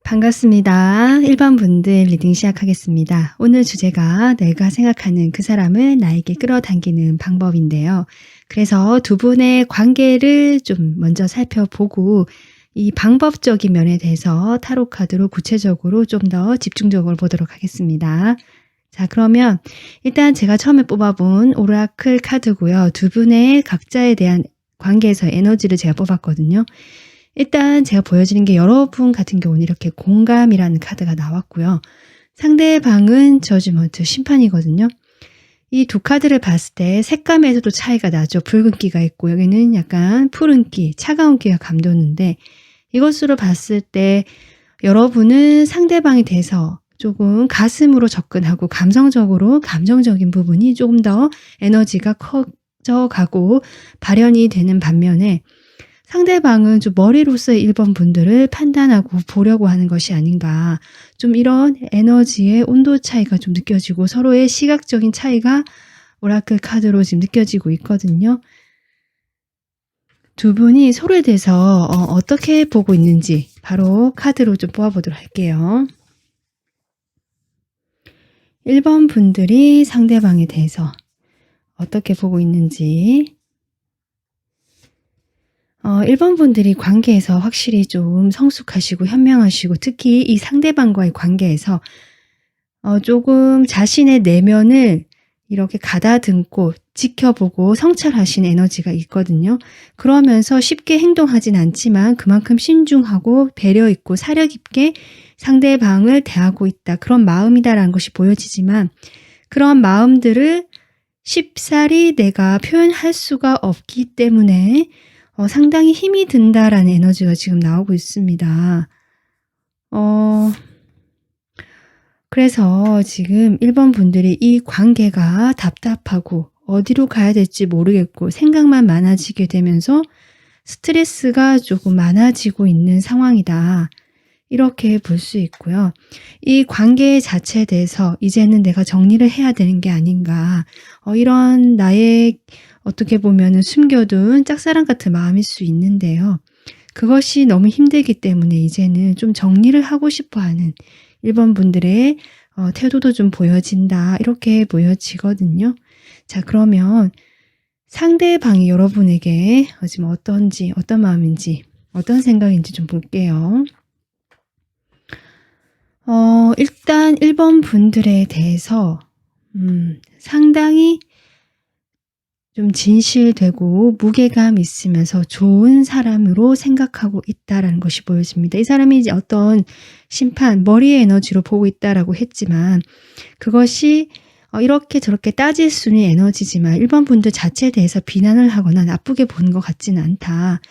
반갑습니다. 1번 분들 리딩 시작하겠습니다. 오늘 주제가 내가 생각하는 그 사람을 나에게 끌어당기는 방법인데요. 그래서 두 분의 관계를 좀 먼저 살펴보고 이 방법적인 면에 대해서 타로 카드로 구체적으로 좀 더 집중적으로 보도록 하겠습니다. 자, 그러면 일단 제가 처음에 뽑아본 오라클 카드고요. 두 분의 각자에 대한 관계에서 에너지를 제가 뽑았거든요. 일단 제가 보여드린 게 여러분 같은 경우는 이렇게 공감이라는 카드가 나왔고요. 상대방은 저지먼트 심판이거든요. 이 두 카드를 봤을 때 색감에서도 차이가 나죠. 붉은기가 있고 여기는 약간 푸른기, 차가운기가 감도는데 이것으로 봤을 때 여러분은 상대방에 대해서 조금 가슴으로 접근하고 감성적으로 감정적인 부분이 조금 더 에너지가 커져가고 발현이 되는 반면에 상대방은 좀 머리로서의 1번 분들을 판단하고 보려고 하는 것이 아닌가. 좀 이런 에너지의 온도 차이가 좀 느껴지고 서로의 시각적인 차이가 오라클 카드로 지금 느껴지고 있거든요. 두 분이 서로에 대해서 어떻게 보고 있는지 바로 카드로 좀 뽑아보도록 할게요. 1번 분들이 상대방에 대해서 어떻게 보고 있는지 1번 분들이 관계에서 확실히 좀 성숙하시고 현명하시고 특히 이 상대방과의 관계에서 조금 자신의 내면을 이렇게 가다듬고 지켜보고 성찰하신 에너지가 있거든요. 그러면서 쉽게 행동하진 않지만 그만큼 신중하고 배려 있고 사려 깊게 상대방을 대하고 있다. 그런 마음이다라는 것이 보여지지만 그런 마음들을 쉽사리 내가 표현할 수가 없기 때문에 상당히 힘이 든다라는 에너지가 지금 나오고 있습니다. 그래서 지금 1번 분들이 이 관계가 답답하고 어디로 가야 될지 모르겠고 생각만 많아지게 되면서 스트레스가 조금 많아지고 있는 상황이다. 이렇게 볼 수 있고요. 이 관계 자체에 대해서 이제는 내가 정리를 해야 되는 게 아닌가. 이런 나의 어떻게 보면 숨겨둔 짝사랑 같은 마음일 수 있는데요. 그것이 너무 힘들기 때문에 이제는 좀 정리를 하고 싶어하는 1번 분들의 태도도 좀 보여진다. 이렇게 보여지거든요. 자, 그러면 상대방이 여러분에게 지금 어떤지, 어떤 마음인지, 어떤 생각인지 좀 볼게요. 일단 1번 분들에 대해서 상당히 좀 진실되고 무게감 있으면서 좋은 사람으로 생각하고 있다라는 것이 보여집니다. 이 사람이 이제 어떤 심판, 머리의 에너지로 보고 있다라고 했지만 그것이 이렇게 저렇게 따질 수 있는 에너지지만 1번 분들 자체에 대해서 비난을 하거나 나쁘게 보는 것 같지는 않다.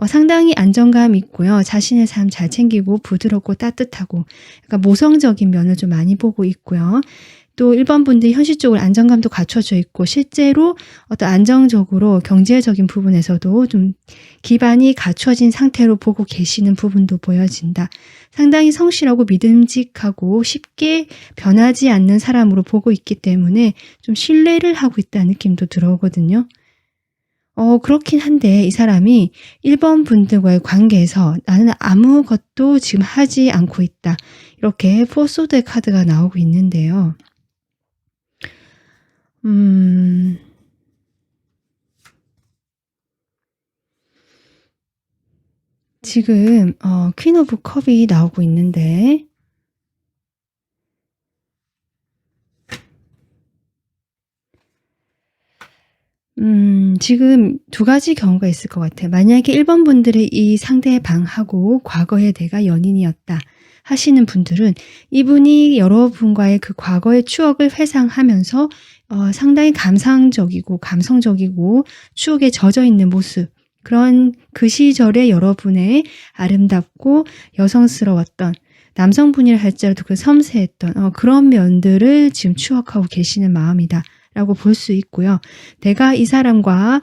상당히 안정감 있고요. 자신의 삶 잘 챙기고 부드럽고 따뜻하고 약간 모성적인 면을 좀 많이 보고 있고요. 또 1번 분들이 현실적으로 안정감도 갖춰져 있고 실제로 어떤 안정적으로 경제적인 부분에서도 좀 기반이 갖춰진 상태로 보고 계시는 부분도 보여진다. 상당히 성실하고 믿음직하고 쉽게 변하지 않는 사람으로 보고 있기 때문에 좀 신뢰를 하고 있다는 느낌도 들어오거든요. 그렇긴 한데 이 사람이 1번 분들과의 관계에서 나는 아무것도 지금 하지 않고 있다. 이렇게 포소드의 카드가 나오고 있는데요. 지금 퀸 오브 컵이 나오고 있는데 지금 두 가지 경우가 있을 것 같아요. 만약에 1번 분들이 이 상대방하고 과거에 내가 연인이었다 하시는 분들은 이분이 여러분과의 그 과거의 추억을 회상하면서 상당히 감상적이고 감성적이고 추억에 젖어 있는 모습, 그런 그 시절의 여러분의 아름답고 여성스러웠던, 남성분이라 할지라도 그 섬세했던 그런 면들을 지금 추억하고 계시는 마음이다 라고 볼 수 있고요. 내가 이 사람과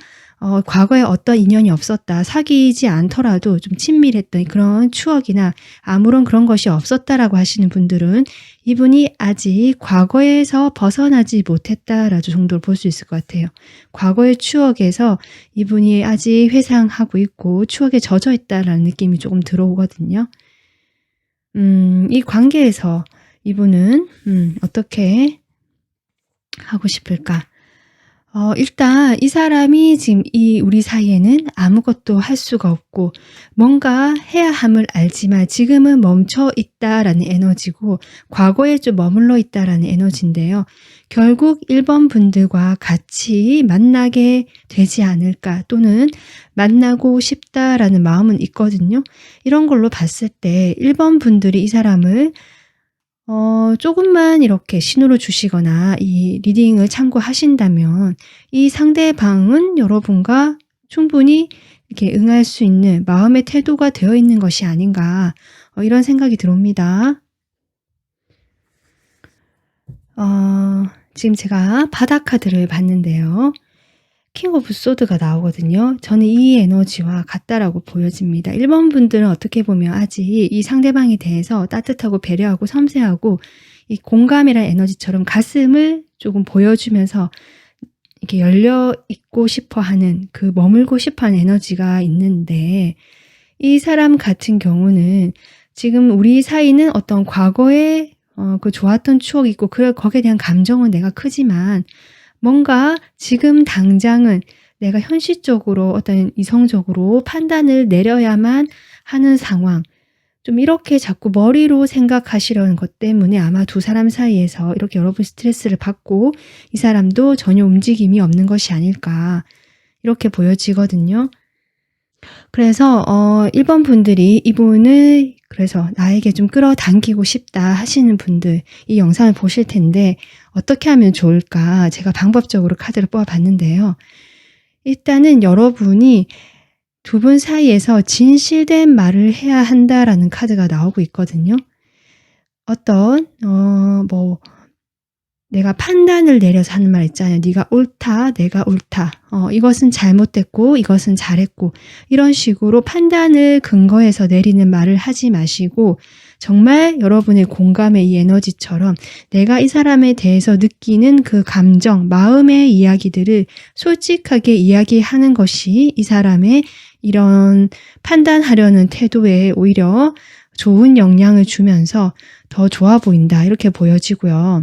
과거에 어떤 인연이 없었다, 사귀지 않더라도 좀 친밀했던 그런 추억이나 아무런 그런 것이 없었다라고 하시는 분들은 이분이 아직 과거에서 벗어나지 못했다라고 정도로 볼 수 있을 것 같아요. 과거의 추억에서 이분이 아직 회상하고 있고 추억에 젖어 있다라는 느낌이 조금 들어오거든요. 이 관계에서 이분은 어떻게 하고 싶을까? 일단 이 사람이 지금 우리 사이에는 아무것도 할 수가 없고 뭔가 해야 함을 알지만 지금은 멈춰 있다라는 에너지고 과거에 좀 머물러 있다라는 에너지인데요. 결국 1번 분들과 같이 만나게 되지 않을까, 또는 만나고 싶다라는 마음은 있거든요. 이런 걸로 봤을 때 1번 분들이 이 사람을 조금만 이렇게 신호를 주시거나 이 리딩을 참고하신다면 이 상대방은 여러분과 충분히 이렇게 응할 수 있는 마음의 태도가 되어 있는 것이 아닌가, 이런 생각이 들어옵니다. 지금 제가 바닥 카드를 봤는데요. 킹 오브 소드가 나오거든요. 저는 이 에너지와 같다라고 보여집니다. 1번 분들은 어떻게 보면 아직 이 상대방에 대해서 따뜻하고 배려하고 섬세하고 이 공감이라는 에너지처럼 가슴을 조금 보여주면서 이렇게 열려 있고 싶어 하는, 그 머물고 싶어 하는 에너지가 있는데, 이 사람 같은 경우는 지금 우리 사이는 어떤 과거에 그 좋았던 추억이 있고 거기에 대한 감정은 내가 크지만 뭔가 지금 당장은 내가 현실적으로 어떤 이성적으로 판단을 내려야만 하는 상황, 좀 이렇게 자꾸 머리로 생각하시려는 것 때문에 아마 두 사람 사이에서 이렇게 여러분 스트레스를 받고 이 사람도 전혀 움직임이 없는 것이 아닐까, 이렇게 보여지거든요. 그래서 1번 분들이 이분을 그래서 나에게 좀 끌어당기고 싶다 하시는 분들 이 영상을 보실 텐데 어떻게 하면 좋을까, 제가 방법적으로 카드를 뽑아봤는데요. 일단은 여러분이 두 분 사이에서 진실된 말을 해야 한다라는 카드가 나오고 있거든요. 어떤 내가 판단을 내려서 하는 말 있잖아요. 네가 옳다, 내가 옳다. 이것은 잘못됐고 이것은 잘했고, 이런 식으로 판단을 근거해서 내리는 말을 하지 마시고 정말 여러분의 공감의 이 에너지처럼 내가 이 사람에 대해서 느끼는 그 감정, 마음의 이야기들을 솔직하게 이야기하는 것이 이 사람의 이런 판단하려는 태도에 오히려 좋은 영향을 주면서 더 좋아 보인다, 이렇게 보여지고요.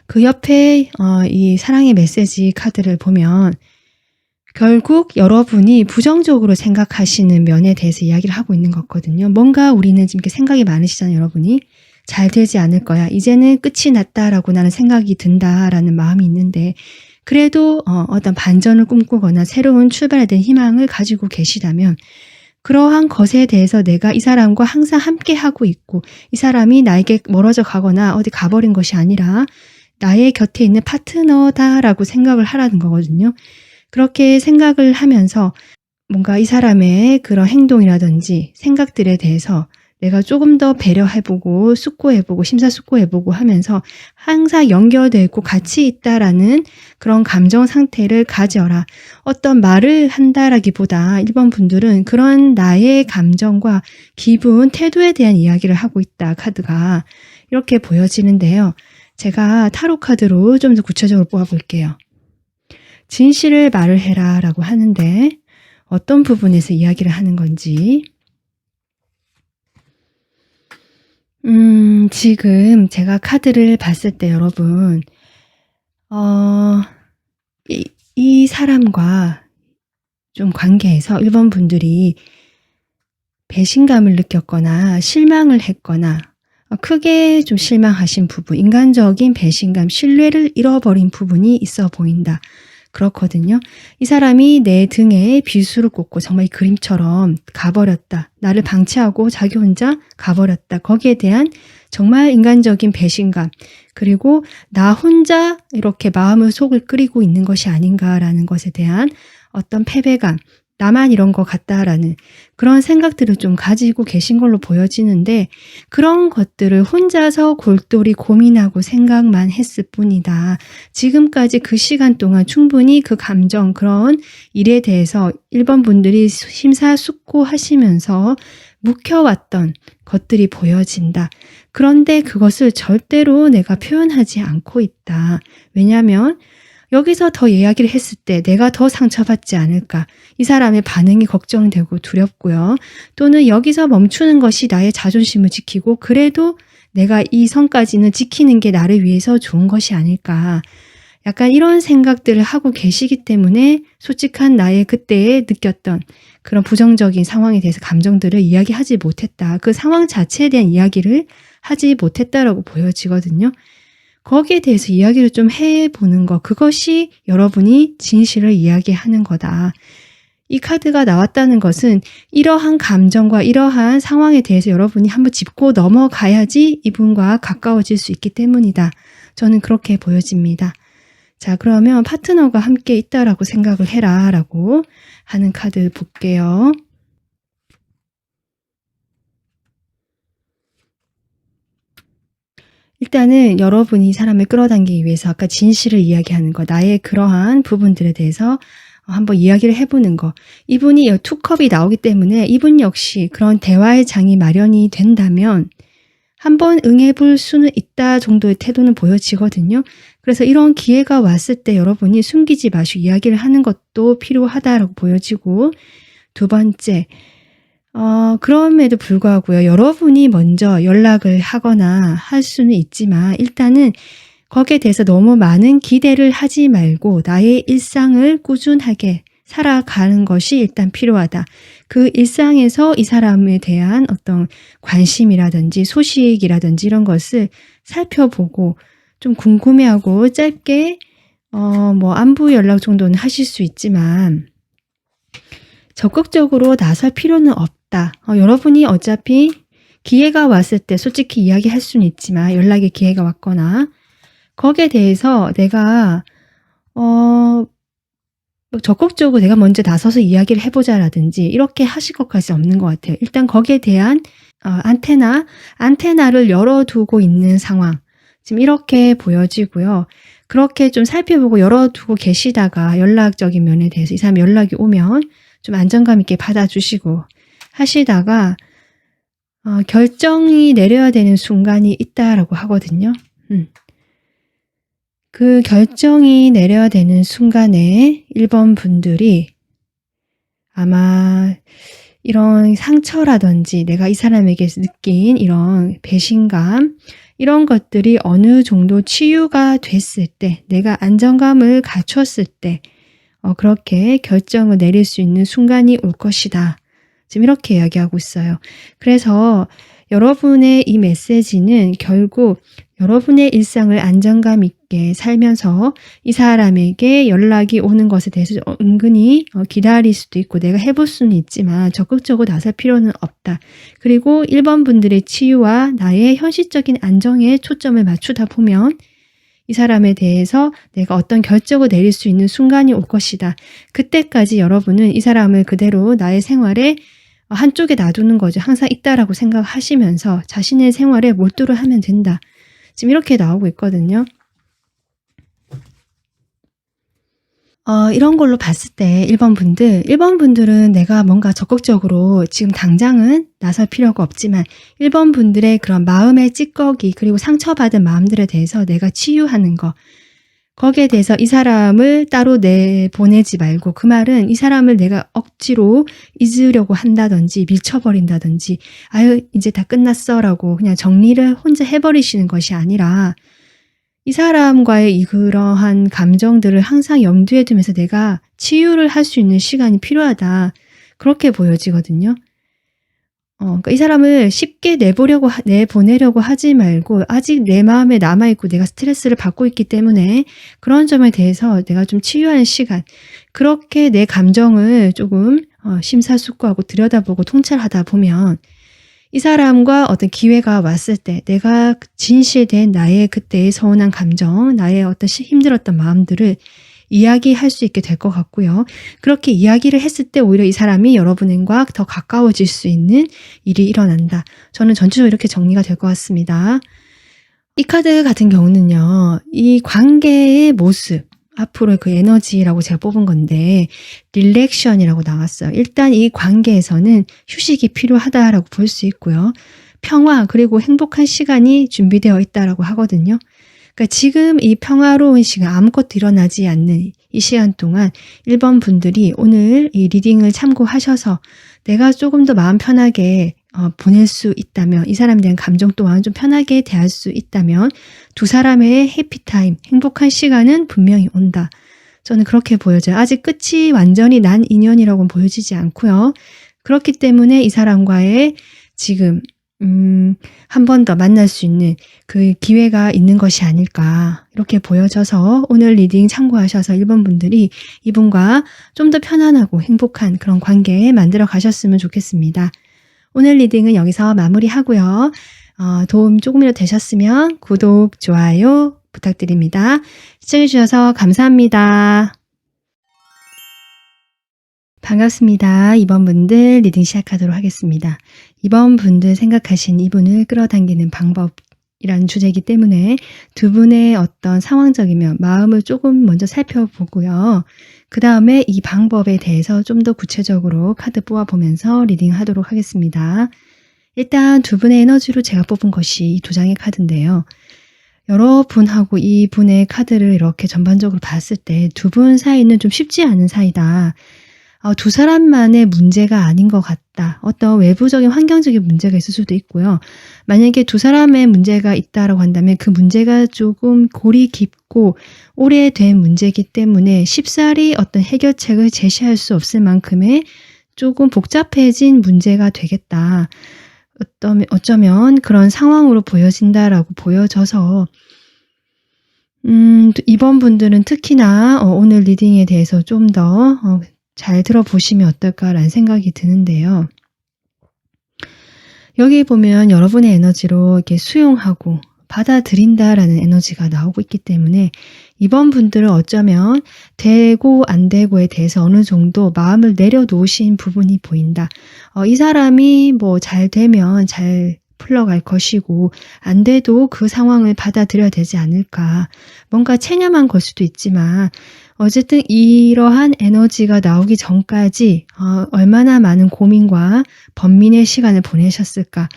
그 옆에 이 사랑의 메시지 카드를 보면 결국 여러분이 부정적으로 생각하시는 면에 대해서 이야기를 하고 있는 것 같거든요. 뭔가 우리는 지금 이렇게 생각이 많으시잖아요, 여러분이. 잘 되지 않을 거야, 이제는 끝이 났다라고 나는 생각이 든다라는 마음이 있는데, 그래도 어떤 반전을 꿈꾸거나 새로운 출발에 대한 희망을 가지고 계시다면 그러한 것에 대해서 내가 이 사람과 항상 함께 하고 있고 이 사람이 나에게 멀어져 가거나 어디 가버린 것이 아니라 나의 곁에 있는 파트너다라고 생각을 하라는 거거든요. 그렇게 생각을 하면서 뭔가 이 사람의 그런 행동이라든지 생각들에 대해서 내가 조금 더 배려해보고 숙고해보고 심사숙고해보고 하면서 항상 연결되어 있고 같이 있다라는 그런 감정 상태를 가져라. 어떤 말을 한다라기보다 1번 분들은 그런 나의 감정과 기분, 태도에 대한 이야기를 하고 있다, 카드가 이렇게 보여지는데요. 제가 타로 카드로 좀 더 구체적으로 뽑아볼게요. 진실을 말을 해라 라고 하는데 어떤 부분에서 이야기를 하는 건지. 지금 제가 카드를 봤을 때 여러분, 이 사람과 좀 관계에서 1번 분들이 배신감을 느꼈거나 실망을 했거나 크게 좀 실망하신 부분, 인간적인 배신감, 신뢰를 잃어버린 부분이 있어 보인다. 그렇거든요. 이 사람이 내 등에 비수를 꽂고 정말 그림처럼 가버렸다. 나를 방치하고 자기 혼자 가버렸다. 거기에 대한 정말 인간적인 배신감, 그리고 나 혼자 이렇게 마음을 속을 끓이고 있는 것이 아닌가라는 것에 대한 어떤 패배감, 나만 이런 것 같다라는 그런 생각들을 좀 가지고 계신 걸로 보여지는데, 그런 것들을 혼자서 골똘히 고민하고 생각만 했을 뿐이다. 지금까지 그 시간 동안 충분히 그 감정, 그런 일에 대해서 1번 분들이 심사숙고하시면서 묵혀왔던 것들이 보여진다. 그런데 그것을 절대로 내가 표현하지 않고 있다. 왜냐하면 여기서 더 이야기를 했을 때 내가 더 상처받지 않을까? 이 사람의 반응이 걱정되고 두렵고요. 또는 여기서 멈추는 것이 나의 자존심을 지키고 그래도 내가 이 선까지는 지키는 게 나를 위해서 좋은 것이 아닐까? 약간 이런 생각들을 하고 계시기 때문에 솔직한 나의 그때에 느꼈던 그런 부정적인 상황에 대해서 감정들을 이야기하지 못했다. 그 상황 자체에 대한 이야기를 하지 못했다라고 보여지거든요. 거기에 대해서 이야기를 좀 해보는 거, 그것이 여러분이 진실을 이야기하는 거다. 이 카드가 나왔다는 것은 이러한 감정과 이러한 상황에 대해서 여러분이 한번 짚고 넘어가야지 이분과 가까워질 수 있기 때문이다. 저는 그렇게 보여집니다. 자, 그러면 파트너가 함께 있다라고 생각을 해라 라고 하는 카드 볼게요. 일단은 여러분이 사람을 끌어당기기 위해서 아까 진실을 이야기하는 거, 나의 그러한 부분들에 대해서 한번 이야기를 해보는 거. 이분이 투컵이 나오기 때문에 이분 역시 그런 대화의 장이 마련이 된다면 한번 응해볼 수는 있다 정도의 태도는 보여지거든요. 그래서 이런 기회가 왔을 때 여러분이 숨기지 마시고 이야기를 하는 것도 필요하다라고 보여지고, 두 번째, 그럼에도 불구하고요. 여러분이 먼저 연락을 하거나 할 수는 있지만 일단은 거기에 대해서 너무 많은 기대를 하지 말고 나의 일상을 꾸준하게 살아가는 것이 일단 필요하다. 그 일상에서 이 사람에 대한 어떤 관심이라든지 소식이라든지 이런 것을 살펴보고 좀 궁금해하고 짧게 안부 연락 정도는 하실 수 있지만 적극적으로 나설 필요는 없다. 여러분이 어차피 기회가 왔을 때 솔직히 이야기할 수는 있지만 연락의 기회가 왔거나 거기에 대해서 내가 적극적으로 내가 먼저 나서서 이야기를 해보자라든지 이렇게 하실 것까지 없는 것 같아요. 일단 거기에 대한 안테나를 열어두고 있는 상황. 지금 이렇게 보여지고요. 그렇게 좀 살펴보고 열어두고 계시다가 연락적인 면에 대해서 이 사람 연락이 오면 좀 안정감 있게 받아주시고 하시다가 결정이 내려야 되는 순간이 있다라고 하거든요. 그 결정이 내려야 되는 순간에 1번 분들이 아마 이런 상처라든지 내가 이 사람에게 느낀 이런 배신감 이런 것들이 어느 정도 치유가 됐을 때 내가 안정감을 갖췄을 때 그렇게 결정을 내릴 수 있는 순간이 올 것이다. 지금 이렇게 이야기하고 있어요. 그래서 여러분의 이 메시지는 결국 여러분의 일상을 안정감 있게 살면서 이 사람에게 연락이 오는 것에 대해서 은근히 기다릴 수도 있고 내가 해볼 수는 있지만 적극적으로 나설 필요는 없다. 그리고 1번 분들의 치유와 나의 현실적인 안정에 초점을 맞추다 보면 이 사람에 대해서 내가 어떤 결정을 내릴 수 있는 순간이 올 것이다. 그때까지 여러분은 이 사람을 그대로 나의 생활에 한쪽에 놔두는 거죠. 항상 있다라고 생각하시면서 자신의 생활에 몰두를 하면 된다. 지금 이렇게 나오고 있거든요. 이런 걸로 봤을 때 1번 분들은 내가 뭔가 적극적으로 지금 당장은 나설 필요가 없지만 1번 분들의 그런 마음의 찌꺼기 그리고 상처받은 마음들에 대해서 내가 치유하는 거 거기에 대해서 이 사람을 따로 내보내지 말고 그 말은 이 사람을 내가 억지로 잊으려고 한다든지 밀쳐버린다든지 아유 이제 다 끝났어 라고 그냥 정리를 혼자 해버리시는 것이 아니라 이 사람과의 그러한 감정들을 항상 염두에 두면서 내가 치유를 할 수 있는 시간이 필요하다. 그렇게 보여지거든요. 그러니까 이 사람을 쉽게 내보내려고 하지 말고 아직 내 마음에 남아있고 내가 스트레스를 받고 있기 때문에 그런 점에 대해서 내가 좀 치유하는 시간. 그렇게 내 감정을 조금 심사숙고하고 들여다보고 통찰하다 보면 이 사람과 어떤 기회가 왔을 때 내가 진실된 나의 그때의 서운한 감정, 나의 어떤 힘들었던 마음들을 이야기할 수 있게 될 것 같고요. 그렇게 이야기를 했을 때 오히려 이 사람이 여러분과 더 가까워질 수 있는 일이 일어난다. 저는 전체적으로 이렇게 정리가 될 것 같습니다. 이 카드 같은 경우는요. 이 관계의 모습, 앞으로의 그 에너지라고 제가 뽑은 건데 릴렉션이라고 나왔어요. 일단 이 관계에서는 휴식이 필요하다라고 볼 수 있고요. 평화 그리고 행복한 시간이 준비되어 있다라고 하거든요. 그러니까 지금 이 평화로운 시간, 아무것도 일어나지 않는 이 시간 동안 1번 분들이 오늘 이 리딩을 참고하셔서 내가 조금 더 마음 편하게 보낼 수 있다면, 이 사람에 대한 감정 또한 좀 편하게 대할 수 있다면 두 사람의 해피타임, 행복한 시간은 분명히 온다. 저는 그렇게 보여져요. 아직 끝이 완전히 난 인연이라고는 보여지지 않고요. 그렇기 때문에 이 사람과의 지금 한 번 더 만날 수 있는 그 기회가 있는 것이 아닐까 이렇게 보여져서 오늘 리딩 참고하셔서 1번 분들이 이분과 좀 더 편안하고 행복한 그런 관계 만들어 가셨으면 좋겠습니다. 오늘 리딩은 여기서 마무리하고요. 도움 조금이라도 되셨으면 구독, 좋아요 부탁드립니다. 시청해주셔서 감사합니다. 반갑습니다. 2번 분들 리딩 시작하도록 하겠습니다. 2번 분들 생각하신 이분을 끌어당기는 방법이라는 주제이기 때문에 두 분의 어떤 상황적이면 마음을 조금 먼저 살펴보고요. 그 다음에 이 방법에 대해서 좀 더 구체적으로 카드 뽑아보면서 리딩하도록 하겠습니다. 일단 두 분의 에너지로 제가 뽑은 것이 이 두 장의 카드인데요. 여러분하고 이 분의 카드를 이렇게 전반적으로 봤을 때 두 분 사이는 좀 쉽지 않은 사이다. 두 사람만의 문제가 아닌 것 같다. 어떤 외부적인 환경적인 문제가 있을 수도 있고요. 만약에 두 사람의 문제가 있다라고 한다면 그 문제가 조금 골이 깊고 오래된 문제이기 때문에 쉽사리 어떤 해결책을 제시할 수 없을 만큼의 조금 복잡해진 문제가 되겠다. 어쩌면 그런 상황으로 보여진다라고 보여져서 이번 분들은 특히나 오늘 리딩에 대해서 좀 더 잘 들어보시면 어떨까라는 생각이 드는데요. 여기 보면 여러분의 에너지로 이렇게 수용하고 받아들인다라는 에너지가 나오고 있기 때문에 이번 분들은 어쩌면 되고 안 되고에 대해서 어느 정도 마음을 내려놓으신 부분이 보인다. 이 사람이 뭐 잘 되면 잘 풀러갈 것이고 안 돼도 그 상황을 받아들여야 되지 않을까. 뭔가 체념한 걸 수도 있지만 어쨌든 이러한 에너지가 나오기 전까지 얼마나 많은 고민과 번민의 시간을 보내셨을까.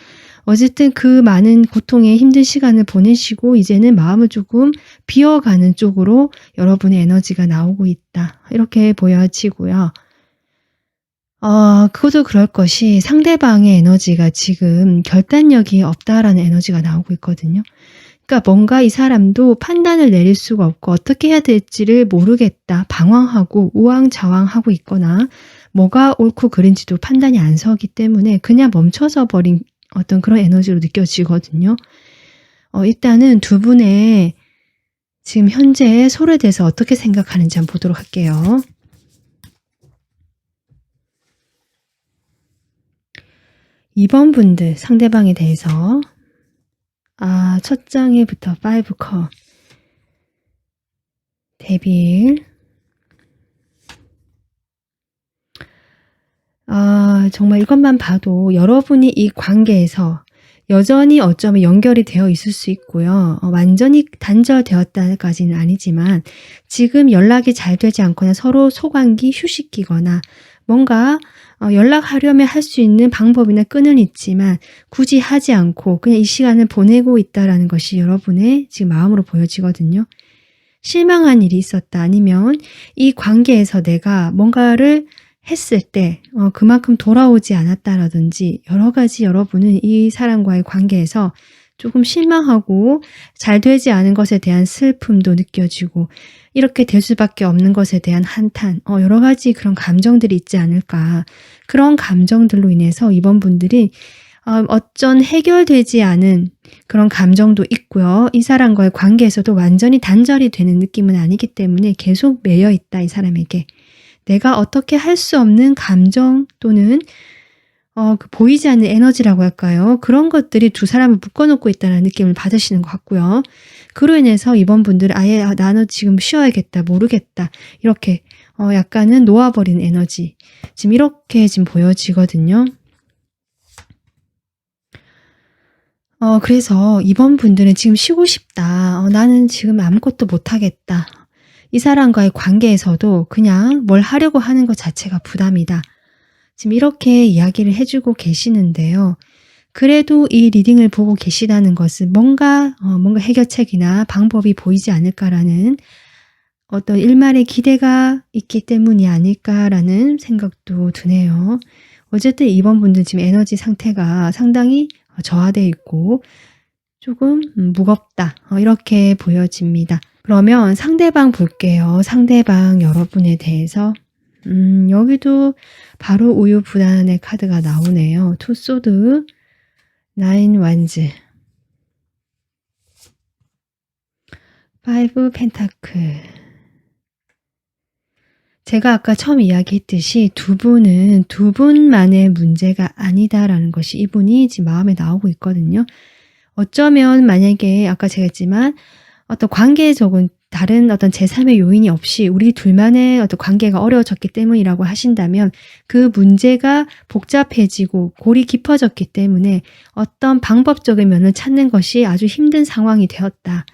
어쨌든 그 많은 고통의 힘든 시간을 보내시고 이제는 마음을 조금 비워가는 쪽으로 여러분의 에너지가 나오고 있다. 이렇게 보여지고요. 그것도 그럴 것이 상대방의 에너지가 지금 결단력이 없다라는 에너지가 나오고 있거든요. 그러니까 뭔가 이 사람도 판단을 내릴 수가 없고 어떻게 해야 될지를 모르겠다. 방황하고 우왕좌왕하고 있거나 뭐가 옳고 그른지도 판단이 안 서기 때문에 그냥 멈춰서 버린 어떤 그런 에너지로 느껴지거든요. 일단은 두 분의 지금 현재 서로에 대해서 어떻게 생각하는지 한번 보도록 할게요. 이번 분들 상대방에 대해서 첫 장에부터 5컵 데빌 정말 이것만 봐도 여러분이 이 관계에서 여전히 어쩌면 연결이 되어 있을 수 있고요. 완전히 단절되었다까지는 아니지만 지금 연락이 잘 되지 않거나 서로 소관기 휴식기거나 뭔가 연락하려면 할 수 있는 방법이나 끈은 있지만 굳이 하지 않고 그냥 이 시간을 보내고 있다라는 것이 여러분의 지금 마음으로 보여지거든요. 실망한 일이 있었다. 아니면 이 관계에서 내가 뭔가를 했을 때 그만큼 돌아오지 않았다라든지 여러 가지 여러분은 이 사람과의 관계에서 조금 실망하고 잘 되지 않은 것에 대한 슬픔도 느껴지고 이렇게 될 수밖에 없는 것에 대한 한탄, 여러 가지 그런 감정들이 있지 않을까. 그런 감정들로 인해서 이번 분들이 어쩐 해결되지 않은 그런 감정도 있고요. 이 사람과의 관계에서도 완전히 단절이 되는 느낌은 아니기 때문에 계속 매여 있다, 이 사람에게. 내가 어떻게 할 수 없는 감정 또는 보이지 않는 에너지라고 할까요? 그런 것들이 두 사람을 묶어놓고 있다는 느낌을 받으시는 것 같고요. 그로 인해서 이번 분들은 아예 나는 지금 쉬어야겠다, 모르겠다 이렇게 약간은 놓아버린 에너지 지금 이렇게 지금 보여지거든요. 그래서 이번 분들은 지금 쉬고 싶다. 나는 지금 아무것도 못하겠다. 이 사람과의 관계에서도 그냥 뭘 하려고 하는 것 자체가 부담이다. 지금 이렇게 이야기를 해주고 계시는데요. 그래도 이 리딩을 보고 계시다는 것은 뭔가 해결책이나 방법이 보이지 않을까라는 어떤 일말의 기대가 있기 때문이 아닐까라는 생각도 드네요. 어쨌든 이번 분들 지금 에너지 상태가 상당히 저하되어 있고 조금 무겁다 이렇게 보여집니다. 그러면 상대방 볼게요. 상대방 여러분에 대해서 여기도 바로 우유부단의 카드가 나오네요. 투 소드, 나인 완즈, 파이브 펜타클. 제가 아까 처음 이야기했듯이 두 분은 두 분만의 문제가 아니다라는 것이 이분이 지금 마음에 나오고 있거든요. 어쩌면 만약에 아까 제가 했지만 어떤 관계적인 다른 어떤 제3의 요인이 없이 우리 둘만의 어떤 관계가 어려워졌기 때문이라고 하신다면 그 문제가 복잡해지고 골이 깊어졌기 때문에 어떤 방법적인 면을 찾는 것이 아주 힘든 상황이 되었다.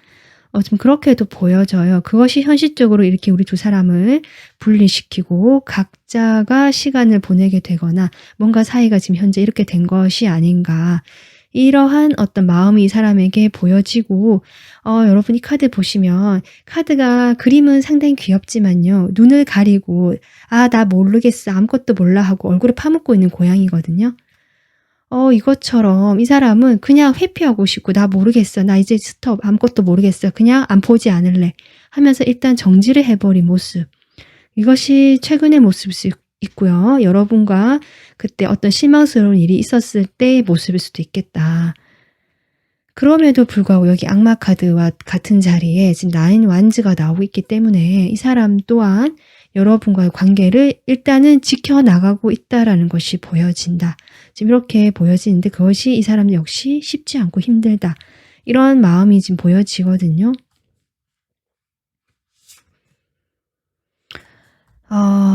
좀 그렇게도 보여져요. 그것이 현실적으로 이렇게 우리 두 사람을 분리시키고 각자가 시간을 보내게 되거나 뭔가 사이가 지금 현재 이렇게 된 것이 아닌가. 이러한 어떤 마음이 이 사람에게 보여지고 여러분 이 카드 보시면 카드가 그림은 상당히 귀엽지만요. 눈을 가리고 나 모르겠어 아무것도 몰라 하고 얼굴을 파묻고 있는 고양이거든요. 이것처럼 이 사람은 그냥 회피하고 싶고 나 모르겠어. 나 이제 스톱. 아무것도 모르겠어. 그냥 안 보지 않을래. 하면서 일단 정지를 해버린 모습. 이것이 최근의 모습일 수 있고요. 여러분과 그때 어떤 실망스러운 일이 있었을 때의 모습일 수도 있겠다. 그럼에도 불구하고 여기 악마 카드와 같은 자리에 지금 나인 완즈가 나오고 있기 때문에 이 사람 또한 여러분과의 관계를 일단은 지켜나가고 있다라는 것이 보여진다. 지금 이렇게 보여지는데 그것이 이 사람 역시 쉽지 않고 힘들다. 이런 마음이 지금 보여지거든요.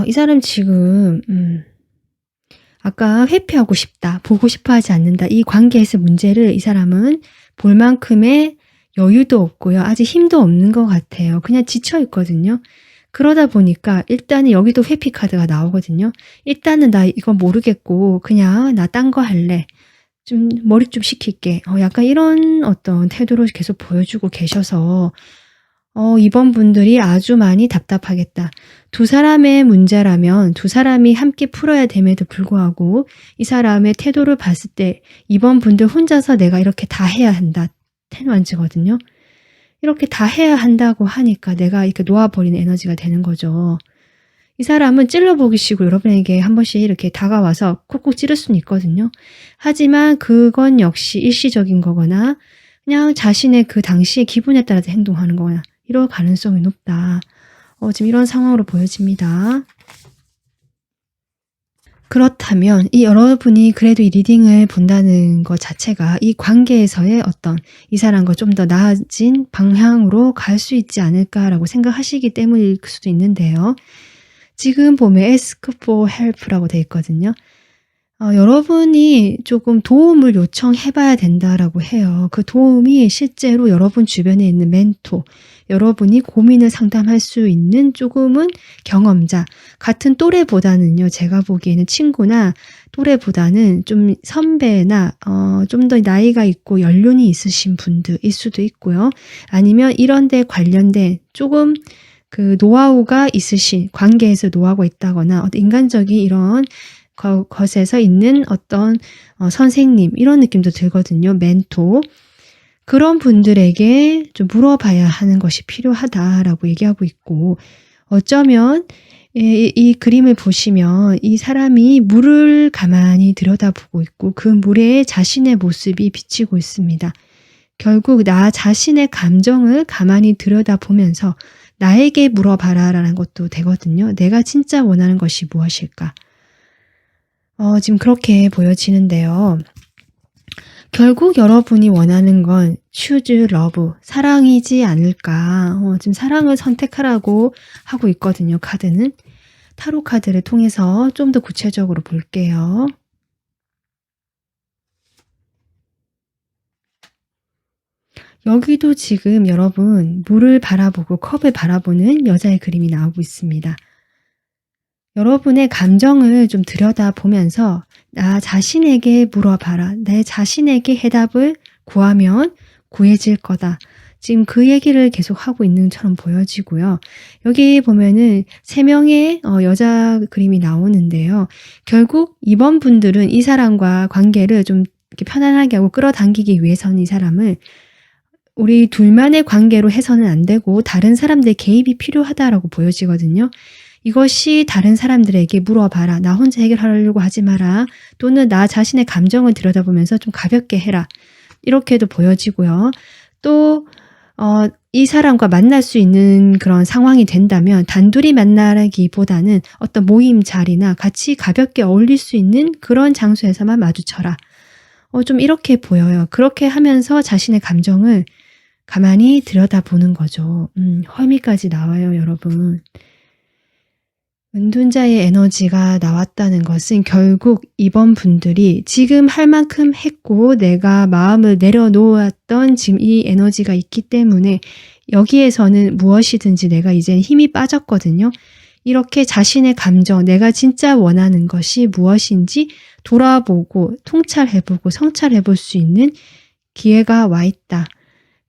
이 사람 지금 아까 회피하고 싶다. 보고 싶어 하지 않는다. 이 관계에서 문제를 이 사람은 볼 만큼의 여유도 없고요. 아직 힘도 없는 것 같아요. 그냥 지쳐 있거든요. 그러다 보니까 일단은 여기도 회피 카드가 나오거든요. 일단은 나 이거 모르겠고 그냥 나 딴 거 할래. 좀 머리 좀 식힐게. 약간 이런 어떤 태도를 계속 보여주고 계셔서 이번 분들이 아주 많이 답답하겠다. 두 사람의 문제라면 두 사람이 함께 풀어야 됨에도 불구하고 이 사람의 태도를 봤을 때 이번 분들 혼자서 내가 이렇게 다 해야 한다. 텐완즈거든요. 이렇게 다 해야 한다고 하니까 내가 이렇게 놓아버리는 에너지가 되는 거죠. 이 사람은 찔러보기 식으로 여러분에게 한 번씩 이렇게 다가와서 콕콕 찌를 수는 있거든요. 하지만 그건 역시 일시적인 거거나 그냥 자신의 그 당시의 기분에 따라서 행동하는 거거나 이럴 가능성이 높다. 지금 이런 상황으로 보여집니다. 그렇다면 이 여러분이 그래도 이 리딩을 본다는 것 자체가 이 관계에서의 어떤 이 사람과 좀 더 나아진 방향으로 갈 수 있지 않을까라고 생각하시기 때문일 수도 있는데요. 지금 보면 ask for help라고 되어 있거든요. 여러분이 조금 도움을 요청해봐야 된다라고 해요. 그 도움이 실제로 여러분 주변에 있는 멘토, 여러분이 고민을 상담할 수 있는 조금은 경험자, 같은 또래보다는요, 제가 보기에는 친구나 또래보다는 좀 선배나 좀 더 나이가 있고 연륜이 있으신 분들일 수도 있고요. 아니면 이런 데 관련된 조금 그 노하우가 있으신, 관계에서 노하우가 있다거나 인간적인 이런 것에서 있는 어떤 선생님 이런 느낌도 들거든요. 멘토. 그런 분들에게 좀 물어봐야 하는 것이 필요하다라고 얘기하고 있고 어쩌면 이 그림을 보시면 이 사람이 물을 가만히 들여다보고 있고 그 물에 자신의 모습이 비치고 있습니다. 결국 나 자신의 감정을 가만히 들여다보면서 나에게 물어봐라 라는 것도 되거든요. 내가 진짜 원하는 것이 무엇일까? 지금 그렇게 보여지는데요. 결국 여러분이 원하는 건 choose love, 사랑이지 않을까. 지금 사랑을 선택하라고 하고 있거든요. 카드는. 타로 카드를 통해서 좀 더 구체적으로 볼게요. 여기도 지금 여러분 물을 바라보고 컵을 바라보는 여자의 그림이 나오고 있습니다. 여러분의 감정을 좀 들여다보면서 나 자신에게 물어봐라. 내 자신에게 해답을 구하면 구해질 거다. 지금 그 얘기를 계속 하고 있는 것처럼 보여지고요. 여기 보면은 3명의 여자 그림이 나오는데요. 결국 이번 분들은 이 사람과 관계를 좀 이렇게 편안하게 하고 끌어당기기 위해서는 이 사람을 우리 둘만의 관계로 해서는 안 되고 다른 사람들의 개입이 필요하다라고 보여지거든요. 이것이 다른 사람들에게 물어봐라. 나 혼자 해결하려고 하지 마라. 또는 나 자신의 감정을 들여다보면서 좀 가볍게 해라. 이렇게도 보여지고요. 또 이 사람과 만날 수 있는 그런 상황이 된다면 단둘이 만나기보다는 어떤 모임 자리나 같이 가볍게 어울릴 수 있는 그런 장소에서만 마주쳐라. 좀 이렇게 보여요. 그렇게 하면서 자신의 감정을 가만히 들여다보는 거죠. 허미까지 나와요, 여러분. 은둔자의 에너지가 나왔다는 것은 결국 이번 분들이 지금 할 만큼 했고 내가 마음을 내려놓았던 지금 이 에너지가 있기 때문에 여기에서는 무엇이든지 내가 이제 힘이 빠졌거든요. 이렇게 자신의 감정, 내가 진짜 원하는 것이 무엇인지 돌아보고 통찰해보고 성찰해볼 수 있는 기회가 와 있다.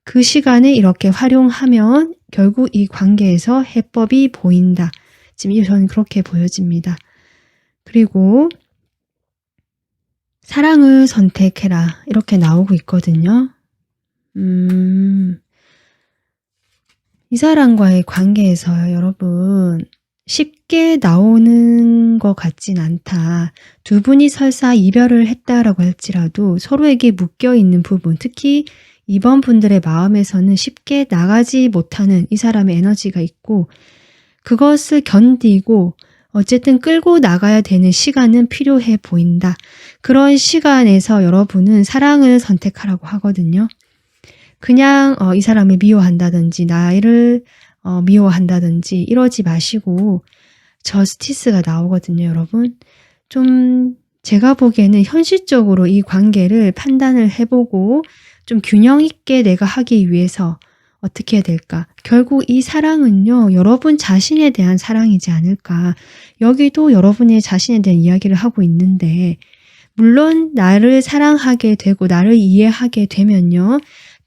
그 시간을 이렇게 활용하면 결국 이 관계에서 해법이 보인다. 지금 저는 그렇게 보여집니다. 그리고 사랑을 선택해라 이렇게 나오고 있거든요. 이 사람과의 관계에서요, 여러분 쉽게 나오는 것 같진 않다. 두 분이 설사 이별을 했다라고 할지라도 서로에게 묶여있는 부분, 특히 이번 분들의 마음에서는 쉽게 나가지 못하는 이 사람의 에너지가 있고 그것을 견디고 어쨌든 끌고 나가야 되는 시간은 필요해 보인다. 그런 시간에서 여러분은 사랑을 선택하라고 하거든요. 그냥 이 사람을 미워한다든지 나를 미워한다든지 이러지 마시고 저스티스가 나오거든요, 여러분. 좀 제가 보기에는 현실적으로 이 관계를 판단을 해보고 좀 균형 있게 내가 하기 위해서 어떻게 해야 될까? 결국 이 사랑은요, 여러분 자신에 대한 사랑이지 않을까. 여기도 여러분의 자신에 대한 이야기를 하고 있는데 물론 나를 사랑하게 되고 나를 이해하게 되면요.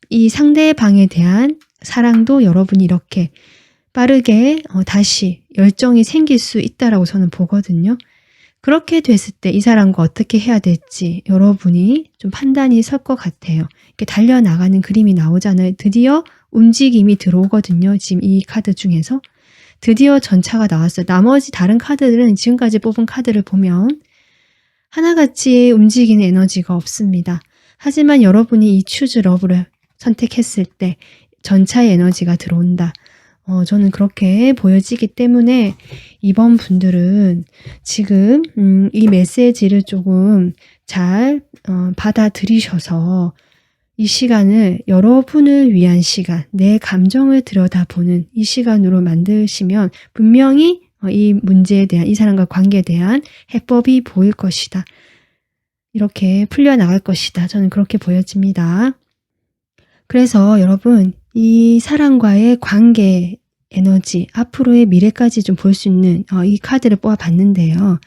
이 상대방에 대한 사랑도 여러분이 이렇게 빠르게 다시 열정이 생길 수 있다라고 저는 보거든요. 그렇게 됐을 때 이 사람과 어떻게 해야 될지 여러분이 좀 판단이 설 것 같아요. 이렇게 달려나가는 그림이 나오잖아요. 드디어 움직임이 들어오거든요. 지금 이 카드 중에서. 드디어 전차가 나왔어요. 나머지 다른 카드들은 지금까지 뽑은 카드를 보면 하나같이 움직이는 에너지가 없습니다. 하지만 여러분이 이 추즈 러브를 선택했을 때 전차의 에너지가 들어온다. 저는 그렇게 보여지기 때문에 이번 분들은 지금 이 메시지를 조금 잘 받아들이셔서 이 시간을 여러분을 위한 시간, 내 감정을 들여다보는 이 시간으로 만드시면 분명히 이 문제에 대한, 이 사람과 관계에 대한 해법이 보일 것이다. 이렇게 풀려나갈 것이다. 저는 그렇게 보여집니다. 그래서 여러분, 이 사람과의 관계 에너지, 앞으로의 미래까지 좀 볼 수 있는 이 카드를 뽑아봤는데요.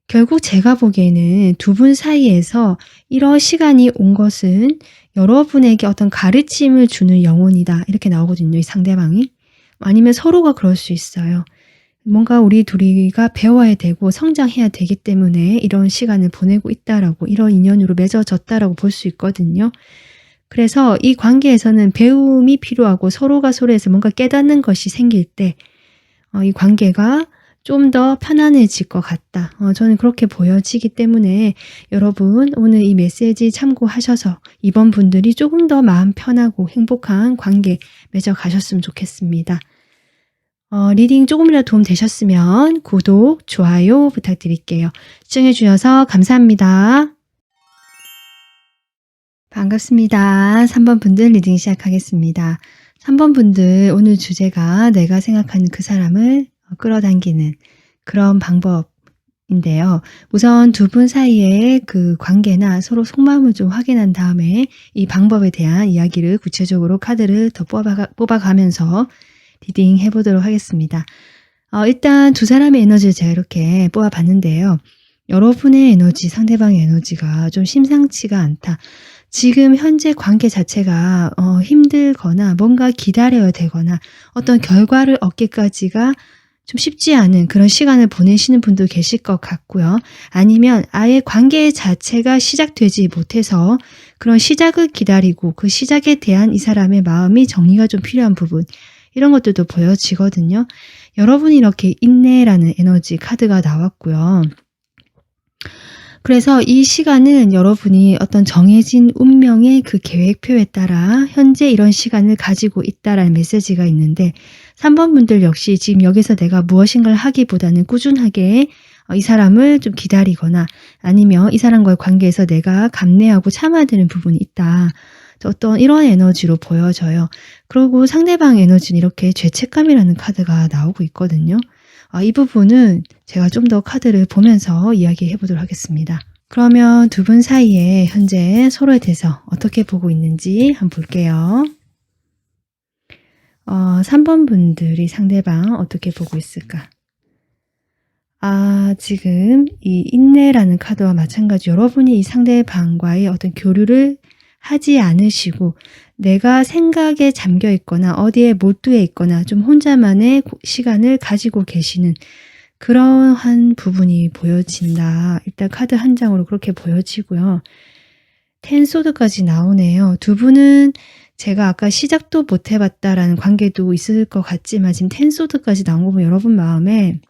결국 제가 보기에는 두 분 사이에서 이런 시간이 온 것은 여러분에게 어떤 가르침을 주는 영혼이다. 이렇게 나오거든요. 이 상대방이. 아니면 서로가 그럴 수 있어요. 뭔가 우리 둘이가 배워야 되고 성장해야 되기 때문에 이런 시간을 보내고 있다라고, 이런 인연으로 맺어졌다라고 볼 수 있거든요. 그래서 이 관계에서는 배움이 필요하고 서로가 서로에서 뭔가 깨닫는 것이 생길 때 이 관계가 좀 더 편안해질 것 같다. 저는 그렇게 보여지기 때문에 여러분 오늘 이 메시지 참고하셔서 이번 분들이 조금 더 마음 편하고 행복한 관계 맺어가셨으면 좋겠습니다. 리딩 조금이라도 도움 되셨으면 구독, 좋아요 부탁드릴게요. 시청해주셔서 감사합니다. 반갑습니다. 3번 분들 리딩 시작하겠습니다. 3번 분들 오늘 주제가 내가 생각하는 그 사람을 끌어당기는 그런 방법인데요. 우선 두 분 사이의 그 관계나 서로 속마음을 좀 확인한 다음에 이 방법에 대한 이야기를 구체적으로 카드를 더 뽑아가면서 리딩 해보도록 하겠습니다. 일단 두 사람의 에너지를 제가 이렇게 뽑아봤는데요. 여러분의 에너지, 상대방의 에너지가 좀 심상치가 않다. 지금 현재 관계 자체가 힘들거나 뭔가 기다려야 되거나 어떤 결과를 얻기까지가 좀 쉽지 않은 그런 시간을 보내시는 분도 계실 것 같고요. 아니면 아예 관계 자체가 시작되지 못해서 그런 시작을 기다리고 그 시작에 대한 이 사람의 마음이 정리가 좀 필요한 부분, 이런 것들도 보여지거든요. 여러분이 이렇게 인내라는 에너지 카드가 나왔고요. 그래서 이 시간은 여러분이 어떤 정해진 운명의 그 계획표에 따라 현재 이런 시간을 가지고 있다라는 메시지가 있는데, 3번 분들 역시 지금 여기서 내가 무엇인가를 하기보다는 꾸준하게 이 사람을 좀 기다리거나 아니면 이 사람과의 관계에서 내가 감내하고 참아야 되는 부분이 있다. 어떤 이런 에너지로 보여져요. 그리고 상대방 에너지는 이렇게 죄책감이라는 카드가 나오고 있거든요. 이 부분은 제가 좀 더 카드를 보면서 이야기해 보도록 하겠습니다. 그러면 두 분 사이에 현재 서로에 대해서 어떻게 보고 있는지 한번 볼게요. 3번 분들이 상대방 어떻게 보고 있을까? 지금 이 인내라는 카드와 마찬가지 여러분이 이 상대방과의 어떤 교류를 하지 않으시고 내가 생각에 잠겨 있거나 어디에 몰두해 있거나 좀 혼자만의 시간을 가지고 계시는 그러한 부분이 보여진다. 일단 카드 한 장으로 그렇게 보여지고요. 10소드까지 나오네요. 두 분은 제가 아까 시작도 못 해봤다라는 관계도 있을 것 같지만 지금 10소드까지 나온 거 보면 여러분 마음에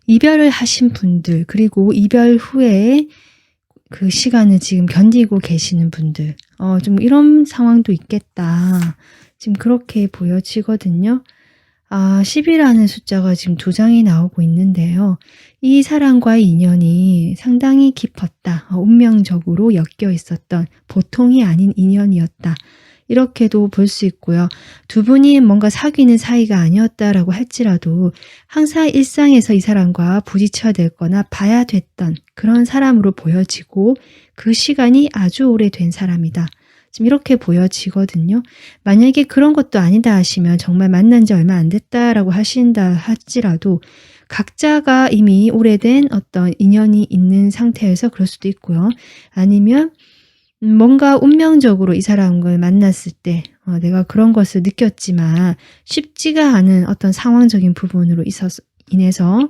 이별을 하신 분들, 그리고 이별 후에 그 시간을 지금 견디고 계시는 분들, 좀 이런 상황도 있겠다. 지금 그렇게 보여지거든요. 10이라는 숫자가 지금 2장이 나오고 있는데요. 이 사람과의 인연이 상당히 깊었다. 운명적으로 엮여 있었던 보통이 아닌 인연이었다. 이렇게도 볼 수 있고요. 두 분이 뭔가 사귀는 사이가 아니었다라고 할지라도 항상 일상에서 이 사람과 부딪혀야 됐거나 봐야 됐던 그런 사람으로 보여지고 그 시간이 아주 오래된 사람이다. 지금 이렇게 보여지거든요. 만약에 그런 것도 아니다 하시면 정말 만난 지 얼마 안 됐다라고 하신다 할지라도 각자가 이미 오래된 어떤 인연이 있는 상태에서 그럴 수도 있고요. 아니면 뭔가 운명적으로 이 사람을 만났을 때 내가 그런 것을 느꼈지만 쉽지가 않은 어떤 상황적인 부분으로 인해서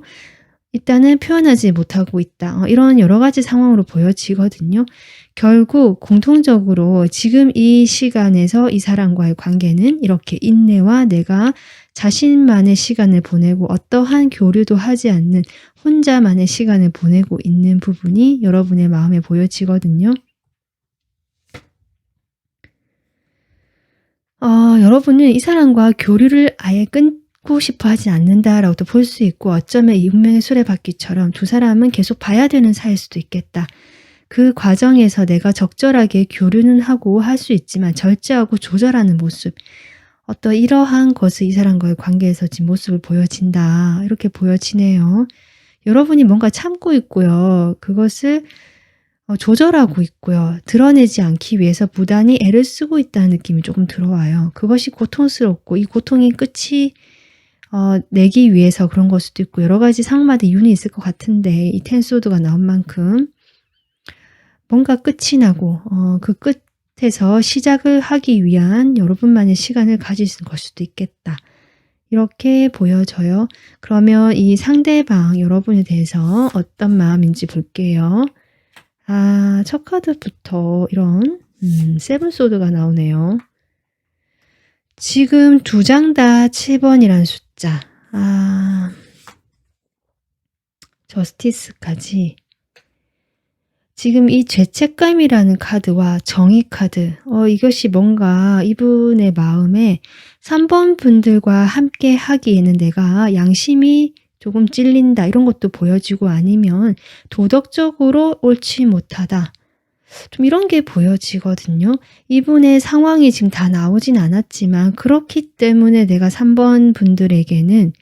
일단은 표현하지 못하고 있다. 이런 여러 가지 상황으로 보여지거든요. 결국 공통적으로 지금 이 시간에서 이 사람과의 관계는 이렇게 인내와 내가 자신만의 시간을 보내고 어떠한 교류도 하지 않는 혼자만의 시간을 보내고 있는 부분이 여러분의 마음에 보여지거든요. 여러분은 이 사람과 교류를 아예 끊고 싶어 하지 않는다라고도 볼 수 있고, 어쩌면 이 운명의 수레바퀴처럼 두 사람은 계속 봐야 되는 사이일 수도 있겠다. 그 과정에서 내가 적절하게 교류는 하고 할 수 있지만 절제하고 조절하는 모습, 어떤 이러한 것을 이 사람과의 관계에서 지금 모습을 보여진다. 이렇게 보여지네요. 여러분이 뭔가 참고 있고요. 그것을 조절하고 있고요. 드러내지 않기 위해서 무단히 애를 쓰고 있다는 느낌이 조금 들어와요. 그것이 고통스럽고 이 고통이 끝이 내기 위해서 그런 걸 수도 있고 여러 가지 상황마다 이유는 있을 것 같은데, 이 텐소드가 나온 만큼 뭔가 끝이 나고 그 끝에서 시작을 하기 위한 여러분만의 시간을 가지신 걸 수도 있겠다. 이렇게 보여져요. 그러면 이 상대방 여러분에 대해서 어떤 마음인지 볼게요. 첫 카드부터 이런 세븐소드가 나오네요. 지금 2장 다 7번이라는 숫자, 저스티스까지 지금 이 죄책감이라는 카드와 정의 카드, 이것이 뭔가 이분의 마음에 3번 분들과 함께 하기에는 내가 양심이 조금 찔린다 이런 것도 보여지고, 아니면 도덕적으로 옳지 못하다, 좀 이런 게 보여지거든요. 이분의 상황이 지금 다 나오진 않았지만 그렇기 때문에 내가 3번 분들에게는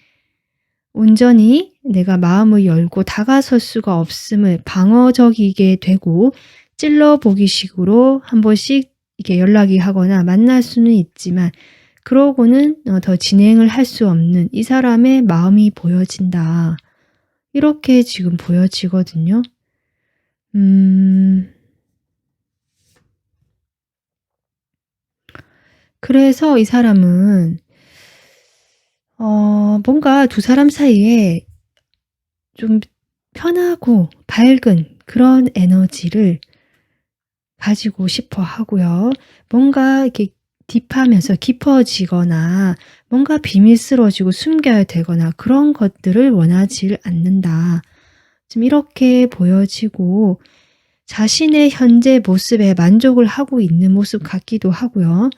온전히 내가 마음을 열고 다가설 수가 없음을 방어적이게 되고 찔러보기 식으로 한 번씩 이렇게 연락이 하거나 만날 수는 있지만 그러고는 더 진행을 할 수 없는 이 사람의 마음이 보여진다. 이렇게 지금 보여지거든요. 음. 그래서 이 사람은 뭔가 두 사람 사이에 좀 편하고 밝은 그런 에너지를 가지고 싶어 하고요. 뭔가 이렇게 딥하면서 깊어지거나 뭔가 비밀스러워지고 숨겨야 되거나 그런 것들을 원하지 않는다. 좀 이렇게 보여지고 자신의 현재 모습에 만족을 하고 있는 모습 같기도 하고요.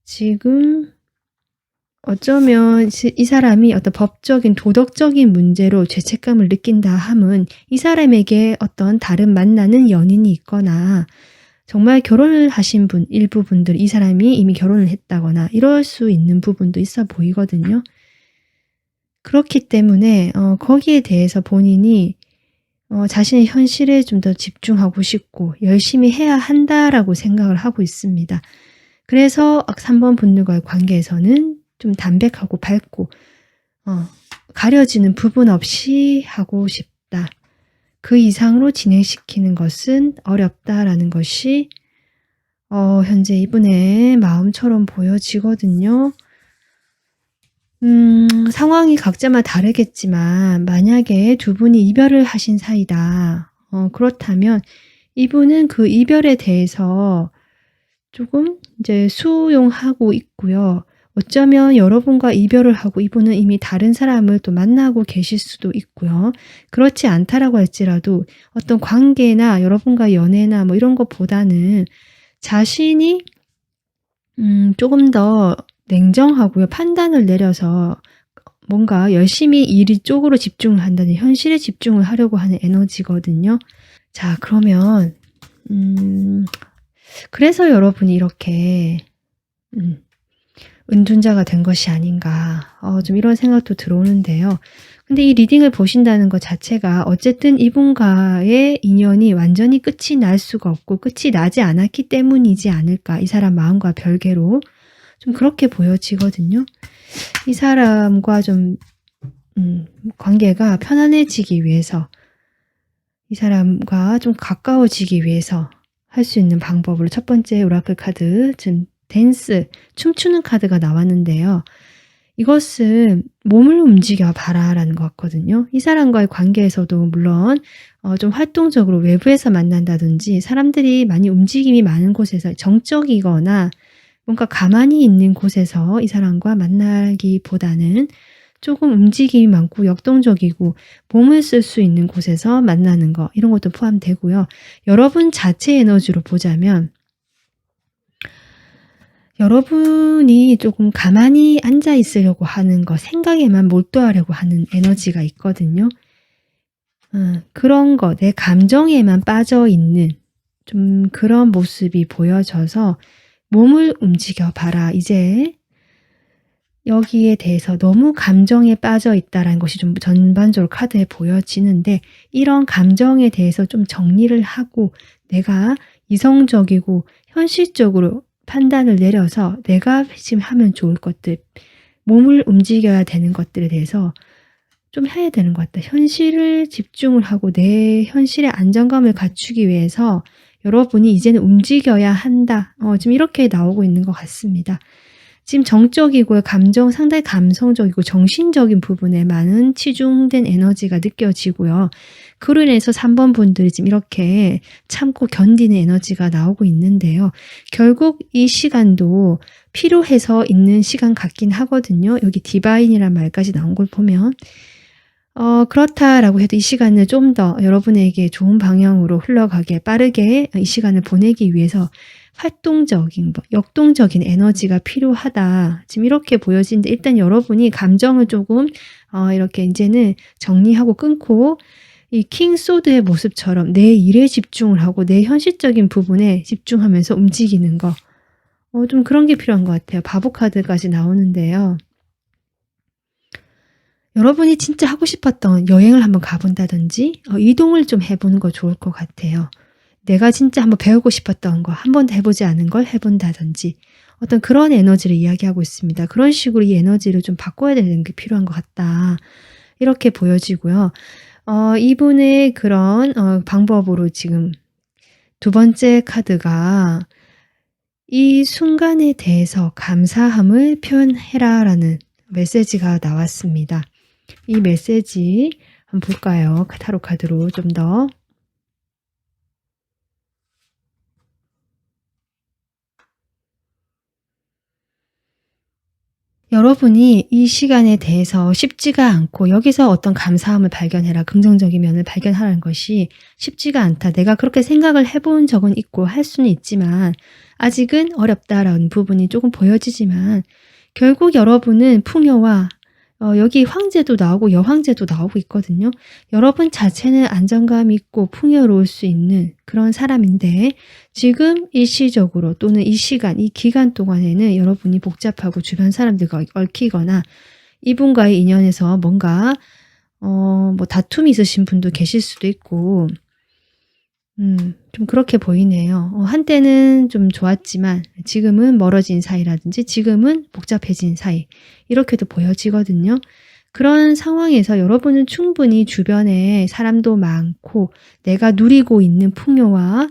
지금 어쩌면 이 사람이 어떤 법적인 도덕적인 문제로 죄책감을 느낀다 함은 이 사람에게 어떤 다른 만나는 연인이 있거나 정말 결혼을 하신 분, 일부 분들 이 사람이 이미 결혼을 했다거나 이럴 수 있는 부분도 있어 보이거든요. 그렇기 때문에 거기에 대해서 본인이 자신의 현실에 좀 더 집중하고 싶고 열심히 해야 한다라고 생각을 하고 있습니다. 그래서 3번 분들과의 관계에서는 좀 담백하고 밝고 가려지는 부분 없이 하고 싶다. 그 이상으로 진행시키는 것은 어렵다라는 것이 현재 이분의 마음처럼 보여지거든요. 상황이 각자마다 다르겠지만 만약에 두 분이 이별을 하신 사이다. 그렇다면 이분은 그 이별에 대해서 조금 이제 수용하고 있고요. 어쩌면 여러분과 이별을 하고 이분은 이미 다른 사람을 또 만나고 계실 수도 있고요. 그렇지 않다라고 할지라도 어떤 관계나 여러분과 연애나 뭐 이런 것보다는 자신이 조금 더 냉정하고요. 판단을 내려서 뭔가 열심히 일 쪽으로 집중을 한다는 현실에 집중을 하려고 하는 에너지거든요. 자, 그러면 그래서 여러분이 이렇게 은둔자가 된 것이 아닌가 좀 이런 생각도 들어오는데요. 근데 이 리딩을 보신다는 것 자체가 어쨌든 이분과의 인연이 완전히 끝이 날 수가 없고 끝이 나지 않았기 때문이지 않을까. 이 사람 마음과 별개로 좀 그렇게 보여지거든요. 이 사람과 좀 관계가 편안해지기 위해서 이 사람과 좀 가까워지기 위해서 할 수 있는 방법으로 첫 번째 오라클 카드 지금 댄스, 춤추는 카드가 나왔는데요. 이것은 몸을 움직여 봐라라는 것 같거든요. 이 사람과의 관계에서도 물론 좀 활동적으로 외부에서 만난다든지 사람들이 많이 움직임이 많은 곳에서 정적이거나 뭔가 가만히 있는 곳에서 이 사람과 만나기보다는 조금 움직임이 많고 역동적이고 몸을 쓸 수 있는 곳에서 만나는 거 이런 것도 포함되고요. 여러분 자체 에너지로 보자면 여러분이 조금 가만히 앉아 있으려고 하는 거 생각에만 몰두하려고 하는 에너지가 있거든요. 그런 거 내 감정에만 빠져 있는 좀 그런 모습이 보여져서 몸을 움직여 봐라. 이제 여기에 대해서 너무 감정에 빠져 있다라는 것이 좀 전반적으로 카드에 보여지는데 이런 감정에 대해서 좀 정리를 하고 내가 이성적이고 현실적으로 판단을 내려서 내가 지금 하면 좋을 것들, 몸을 움직여야 되는 것들에 대해서 좀 해야 되는 것 같다. 현실을 집중을 하고 내 현실의 안정감을 갖추기 위해서 여러분이 이제는 움직여야 한다. 지금 이렇게 나오고 있는 것 같습니다. 지금 정적이고 상당히 감성적이고 정신적인 부분에 많은 치중된 에너지가 느껴지고요. 그로 인해서 3번 분들이 지금 이렇게 참고 견디는 에너지가 나오고 있는데요. 결국 이 시간도 필요해서 있는 시간 같긴 하거든요. 여기 디바인이란 말까지 나온 걸 보면 그렇다라고 해도 이 시간을 좀 더 여러분에게 좋은 방향으로 흘러가게 빠르게 이 시간을 보내기 위해서 활동적인 역동적인 에너지가 필요하다. 지금 이렇게 보여지는데 일단 여러분이 감정을 조금 이렇게 이제는 정리하고 끊고 이 킹소드의 모습처럼 내 일에 집중을 하고 내 현실적인 부분에 집중하면서 움직이는 거. 좀 그런 게 필요한 것 같아요. 바보 카드까지 나오는데요. 여러분이 진짜 하고 싶었던 여행을 한번 가본다든지 이동을 좀 해보는 거 좋을 것 같아요. 내가 진짜 한번 배우고 싶었던 거 한 번도 해보지 않은 걸 해본다든지 어떤 그런 에너지를 이야기하고 있습니다. 그런 식으로 이 에너지를 좀 바꿔야 되는 게 필요한 것 같다. 이렇게 보여지고요. 이분의 그런 방법으로 지금 두 번째 카드가 "이 순간에 대해서 감사함을 표현해라."라는 메시지가 나왔습니다. 이 메시지 한번 볼까요? 타로 카드로 좀 더. 여러분이 이 시간에 대해서 쉽지가 않고 여기서 어떤 감사함을 발견해라, 긍정적인 면을 발견하라는 것이 쉽지가 않다. 내가 그렇게 생각을 해본 적은 있고 할 수는 있지만 아직은 어렵다라는 부분이 조금 보여지지만 결국 여러분은 풍요와 여기 황제도 나오고 여황제도 나오고 있거든요. 여러분 자체는 안정감 있고 풍요로울 수 있는 그런 사람인데 지금 일시적으로 또는 이 시간, 이 기간 동안에는 여러분이 복잡하고 주변 사람들과 얽히거나 이분과의 인연에서 뭔가 뭐 다툼이 있으신 분도 계실 수도 있고 좀 그렇게 보이네요. 한때는 좀 좋았지만 지금은 멀어진 사이라든지 지금은 복잡해진 사이 이렇게도 보여지거든요. 그런 상황에서 여러분은 충분히 주변에 사람도 많고 내가 누리고 있는 풍요와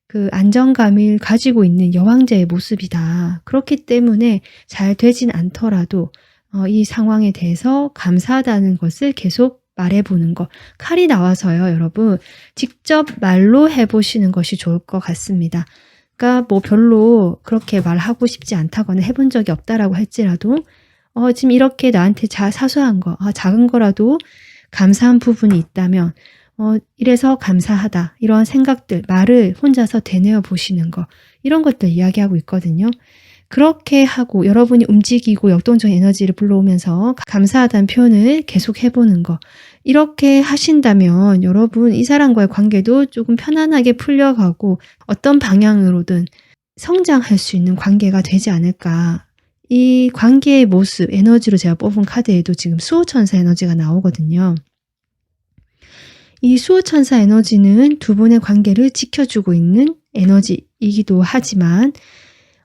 그 안정감을 가지고 있는 여왕제의 모습이다. 그렇기 때문에 잘 되진 않더라도 이 상황에 대해서 감사하다는 것을 계속 말해보는 거. 칼이 나와서요, 여러분. 직접 말로 해보시는 것이 좋을 것 같습니다. 그러니까 뭐 별로 그렇게 말하고 싶지 않다거나 해본 적이 없다라고 할지라도 지금 이렇게 나한테 사소한 거, 작은 거라도 감사한 부분이 있다면 이래서 감사하다. 이런 생각들, 말을 혼자서 되뇌어 보시는 거. 이런 것들 이야기하고 있거든요. 그렇게 하고 여러분이 움직이고 역동적 에너지를 불러오면서 감사하다는 표현을 계속 해보는 거. 이렇게 하신다면 여러분 이 사람과의 관계도 조금 편안하게 풀려가고 어떤 방향으로든 성장할 수 있는 관계가 되지 않을까. 이 관계의 모습, 에너지로 제가 뽑은 카드에도 지금 수호천사 에너지가 나오거든요. 이 수호천사 에너지는 두 분의 관계를 지켜주고 있는 에너지이기도 하지만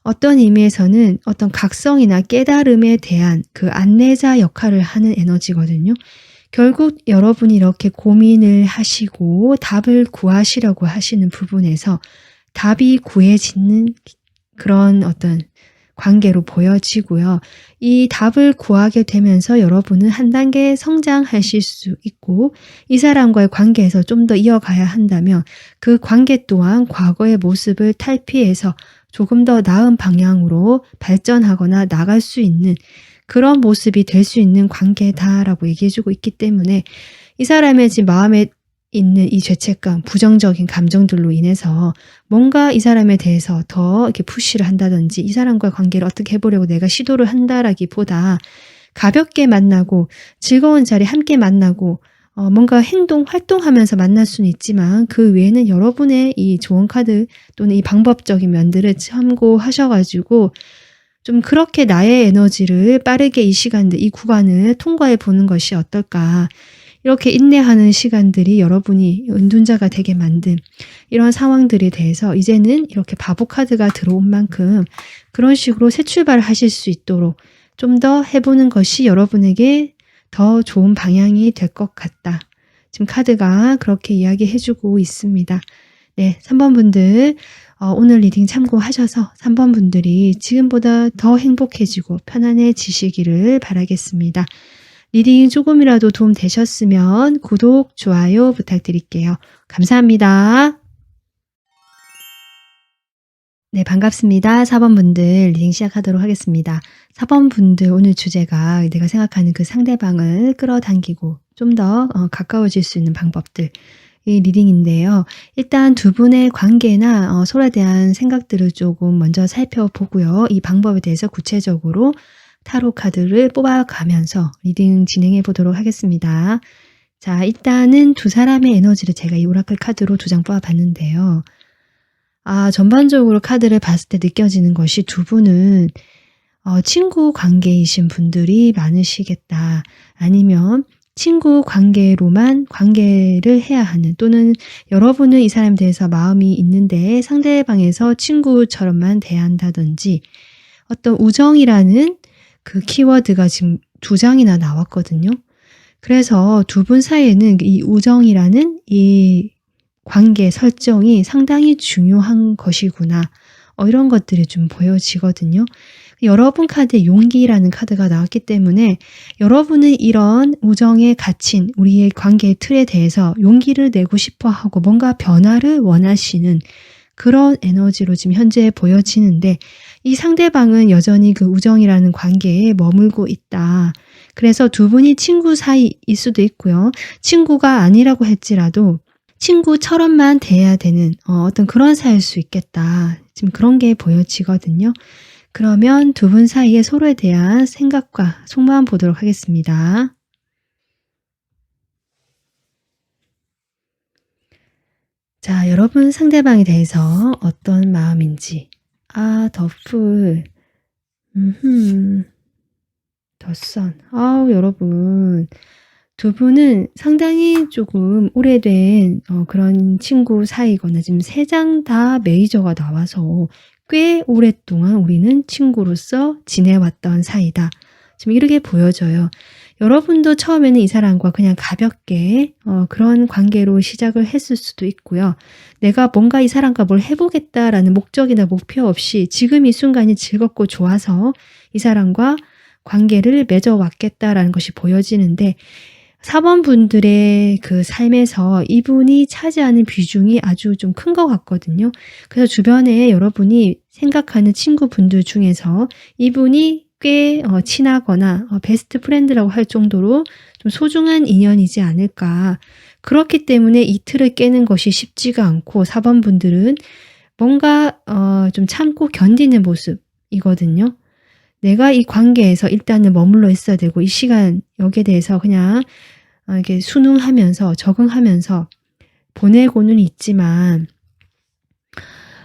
어떤 의미에서는 어떤 각성이나 깨달음에 대한 그 안내자 역할을 하는 에너지거든요. 결국 여러분이 이렇게 고민을 하시고 답을 구하시려고 하시는 부분에서 답이 구해지는 그런 어떤 관계로 보여지고요. 이 답을 구하게 되면서 여러분은 한 단계 성장하실 수 있고 이 사람과의 관계에서 좀 더 이어가야 한다면 그 관계 또한 과거의 모습을 탈피해서 조금 더 나은 방향으로 발전하거나 나갈 수 있는 그런 모습이 될 수 있는 관계다라고 얘기해주고 있기 때문에 이 사람의 지금 마음에 있는 이 죄책감, 부정적인 감정들로 인해서 뭔가 이 사람에 대해서 더 이렇게 푸시를 한다든지 이 사람과의 관계를 어떻게 해보려고 내가 시도를 한다라기보다 가볍게 만나고 즐거운 자리 함께 만나고 뭔가 활동하면서 만날 수는 있지만 그 외에는 여러분의 이 조언 카드 또는 이 방법적인 면들을 참고하셔가지고 좀 그렇게 나의 에너지를 빠르게 이 시간들, 이 구간을 통과해 보는 것이 어떨까. 이렇게 인내하는 시간들이 여러분이 은둔자가 되게 만든 이런 상황들에 대해서 이제는 이렇게 바보 카드가 들어온 만큼 그런 식으로 새 출발을 하실 수 있도록 좀 더 해보는 것이 여러분에게 더 좋은 방향이 될 것 같다. 지금 카드가 그렇게 이야기해주고 있습니다. 네, 3번 분들 오늘 리딩 참고하셔서 3번 분들이 지금보다 더 행복해지고 편안해지시기를 바라겠습니다. 리딩이 조금이라도 도움 되셨으면 구독, 좋아요 부탁드릴게요. 감사합니다. 네, 반갑습니다. 4번 분들 리딩 시작하도록 하겠습니다. 4번 분들 오늘 주제가 내가 생각하는 그 상대방을 끌어당기고 좀 더 가까워질 수 있는 방법들 이 리딩인데요. 일단 두 분의 관계나 서로에 대한 생각들을 조금 먼저 살펴보고요. 이 방법에 대해서 구체적으로 타로 카드를 뽑아가면서 리딩 진행해 보도록 하겠습니다. 자, 일단은 두 사람의 에너지를 제가 이 오라클 카드로 2장 뽑아봤는데요. 전반적으로 카드를 봤을 때 느껴지는 것이 두 분은 친구 관계이신 분들이 많으시겠다. 아니면 친구 관계로만 관계를 해야 하는 또는 여러분은 이 사람에 대해서 마음이 있는데 상대방에서 친구처럼만 대한다든지 어떤 우정이라는 그 키워드가 지금 2장이나 나왔거든요. 그래서 두 분 사이에는 이 우정이라는 이 관계 설정이 상당히 중요한 것이구나. 이런 것들이 좀 보여지거든요. 여러분 카드에 용기라는 카드가 나왔기 때문에 여러분은 이런 우정에 갇힌 우리의 관계의 틀에 대해서 용기를 내고 싶어 하고 뭔가 변화를 원하시는 그런 에너지로 지금 현재 보여지는데, 이 상대방은 여전히 그 우정이라는 관계에 머물고 있다. 그래서 두 분이 친구 사이일 수도 있고요. 친구가 아니라고 할지라도 친구처럼만 대해야 되는 어떤 그런 사이일 수 있겠다. 지금 그런 게 보여지거든요. 그러면 두 분 사이에 서로에 대한 생각과 속마음 보도록 하겠습니다. 자, 여러분 상대방에 대해서 어떤 마음인지. 더풀. 덧선. 여러분. 두 분은 상당히 조금 오래된 그런 친구 사이거나 지금 세 장 다 메이저가 나와서 꽤 오랫동안 우리는 친구로서 지내왔던 사이다. 지금 이렇게 보여져요. 여러분도 처음에는 이 사람과 그냥 가볍게 그런 관계로 시작을 했을 수도 있고요. 내가 뭔가 이 사람과 뭘 해보겠다라는 목적이나 목표 없이 지금 이 순간이 즐겁고 좋아서 이 사람과 관계를 맺어왔겠다라는 것이 보여지는데, 4번 분들의 그 삶에서 이분이 차지하는 비중이 아주 좀 큰 것 같거든요. 그래서 주변에 여러분이 생각하는 친구분들 중에서 이분이 꽤 친하거나 베스트 프렌드라고 할 정도로 좀 소중한 인연이지 않을까. 그렇기 때문에 이 틀을 깨는 것이 쉽지가 않고 4번 분들은 뭔가 좀 참고 견디는 모습이거든요. 내가 이 관계에서 일단은 머물러 있어야 되고 이 시간 여기에 대해서 그냥 이렇게 순응하면서 적응하면서 보내고는 있지만,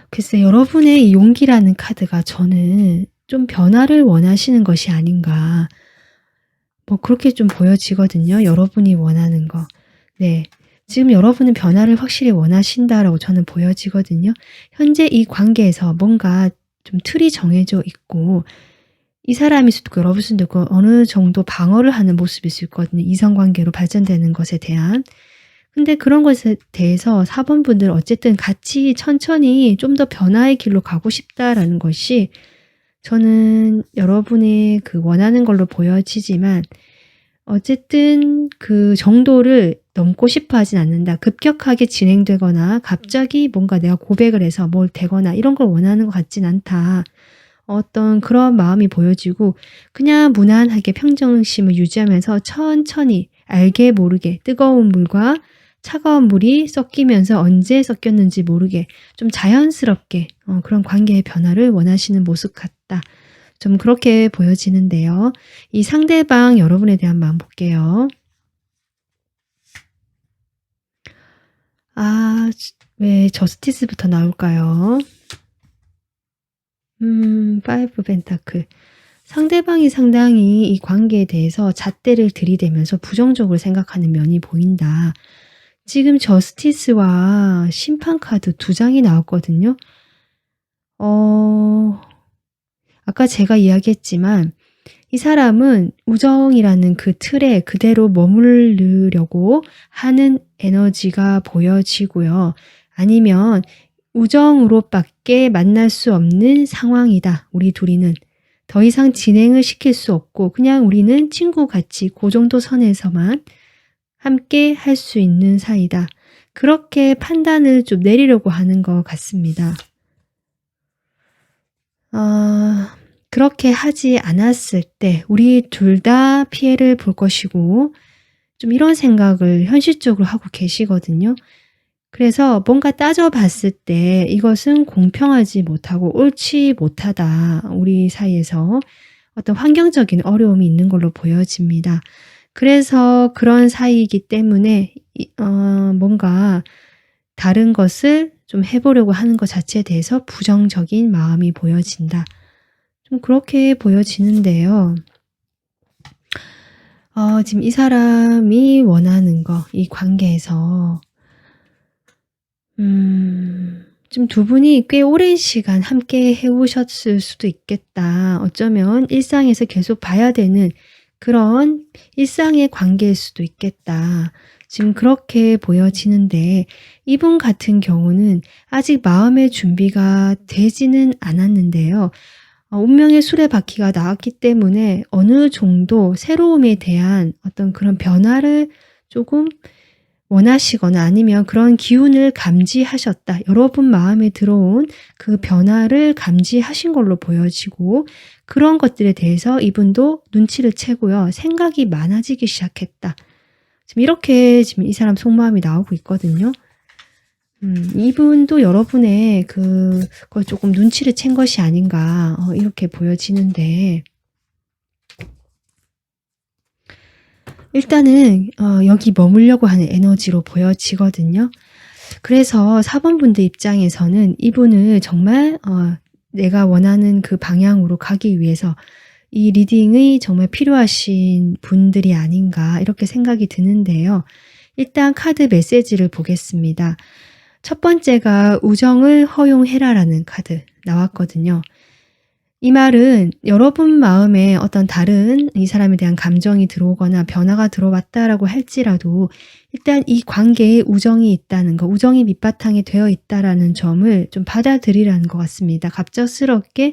글쎄 여러분의 이 용기라는 카드가 저는 좀 변화를 원하시는 것이 아닌가, 뭐 그렇게 좀 보여지거든요. 여러분이 원하는 거. 네. 지금 여러분은 변화를 확실히 원하신다라고 저는 보여지거든요. 현재 이 관계에서 뭔가 좀 틀이 정해져 있고, 이 사람일 수도 있고 여러분일 수도 있고 어느 정도 방어를 하는 모습일 수 있거든요. 이성관계로 발전되는 것에 대한. 근데 그런 것에 대해서 4번 분들은 어쨌든 같이 천천히 좀 더 변화의 길로 가고 싶다라는 것이 저는 여러분의 그 원하는 걸로 보여지지만, 어쨌든 그 정도를 넘고 싶어 하진 않는다. 급격하게 진행되거나 갑자기 뭔가 내가 고백을 해서 뭘 되거나 이런 걸 원하는 것 같진 않다. 어떤 그런 마음이 보여지고 그냥 무난하게 평정심을 유지하면서 천천히 알게 모르게 뜨거운 물과 차가운 물이 섞이면서 언제 섞였는지 모르게 좀 자연스럽게 그런 관계의 변화를 원하시는 모습 같다. 좀 그렇게 보여지는데요. 이 상대방 여러분에 대한 마음 볼게요. 왜 저스티스부터 나올까요? 5 펜타클. 상대방이 상당히 이 관계에 대해서 잣대를 들이대면서 부정적으로 생각하는 면이 보인다. 지금 저스티스와 심판 카드 두 장이 나왔거든요. 아까 제가 이야기했지만 이 사람은 우정이라는 그 틀에 그대로 머무르려고 하는 에너지가 보여지고요. 아니면 우정으로밖에 만날 수 없는 상황이다. 우리 둘이는 더 이상 진행을 시킬 수 없고 그냥 우리는 친구같이 그 정도 선에서만 함께 할 수 있는 사이다. 그렇게 판단을 좀 내리려고 하는 것 같습니다. 그렇게 하지 않았을 때 우리 둘 다 피해를 볼 것이고 좀 이런 생각을 현실적으로 하고 계시거든요. 그래서 뭔가 따져봤을 때 이것은 공평하지 못하고 옳지 못하다. 우리 사이에서 어떤 환경적인 어려움이 있는 걸로 보여집니다. 그래서 그런 사이이기 때문에 뭔가 다른 것을 좀 해보려고 하는 것 자체에 대해서 부정적인 마음이 보여진다. 좀 그렇게 보여지는데요. 지금 이 사람이 원하는 거, 이 관계에서 지금 두 분이 꽤 오랜 시간 함께 해오셨을 수도 있겠다. 어쩌면 일상에서 계속 봐야 되는 그런 일상의 관계일 수도 있겠다. 지금 그렇게 보여지는데 이분 같은 경우는 아직 마음의 준비가 되지는 않았는데요. 운명의 수레바퀴가 나왔기 때문에 어느 정도 새로움에 대한 어떤 그런 변화를 조금 원하시거나 아니면 그런 기운을 감지하셨다. 여러분 마음에 들어온 그 변화를 감지하신 걸로 보여지고 그런 것들에 대해서 이분도 눈치를 채고요. 생각이 많아지기 시작했다. 지금 이렇게 지금 이 사람 속마음이 나오고 있거든요. 이분도 여러분의 그걸 조금 눈치를 챈 것이 아닌가 이렇게 보여지는데 일단은 여기 머물려고 하는 에너지로 보여지거든요. 그래서 4번 분들 입장에서는 이분을 정말 내가 원하는 그 방향으로 가기 위해서 이 리딩이 정말 필요하신 분들이 아닌가 이렇게 생각이 드는데요. 일단 카드 메시지를 보겠습니다. 첫 번째가 우정을 허용해라라는 카드 나왔거든요. 이 말은 여러분 마음에 어떤 다른 이 사람에 대한 감정이 들어오거나 변화가 들어왔다라고 할지라도 일단 이 관계에 우정이 있다는 거, 우정이 밑바탕에 되어 있다라는 점을 좀 받아들이라는 것 같습니다. 갑작스럽게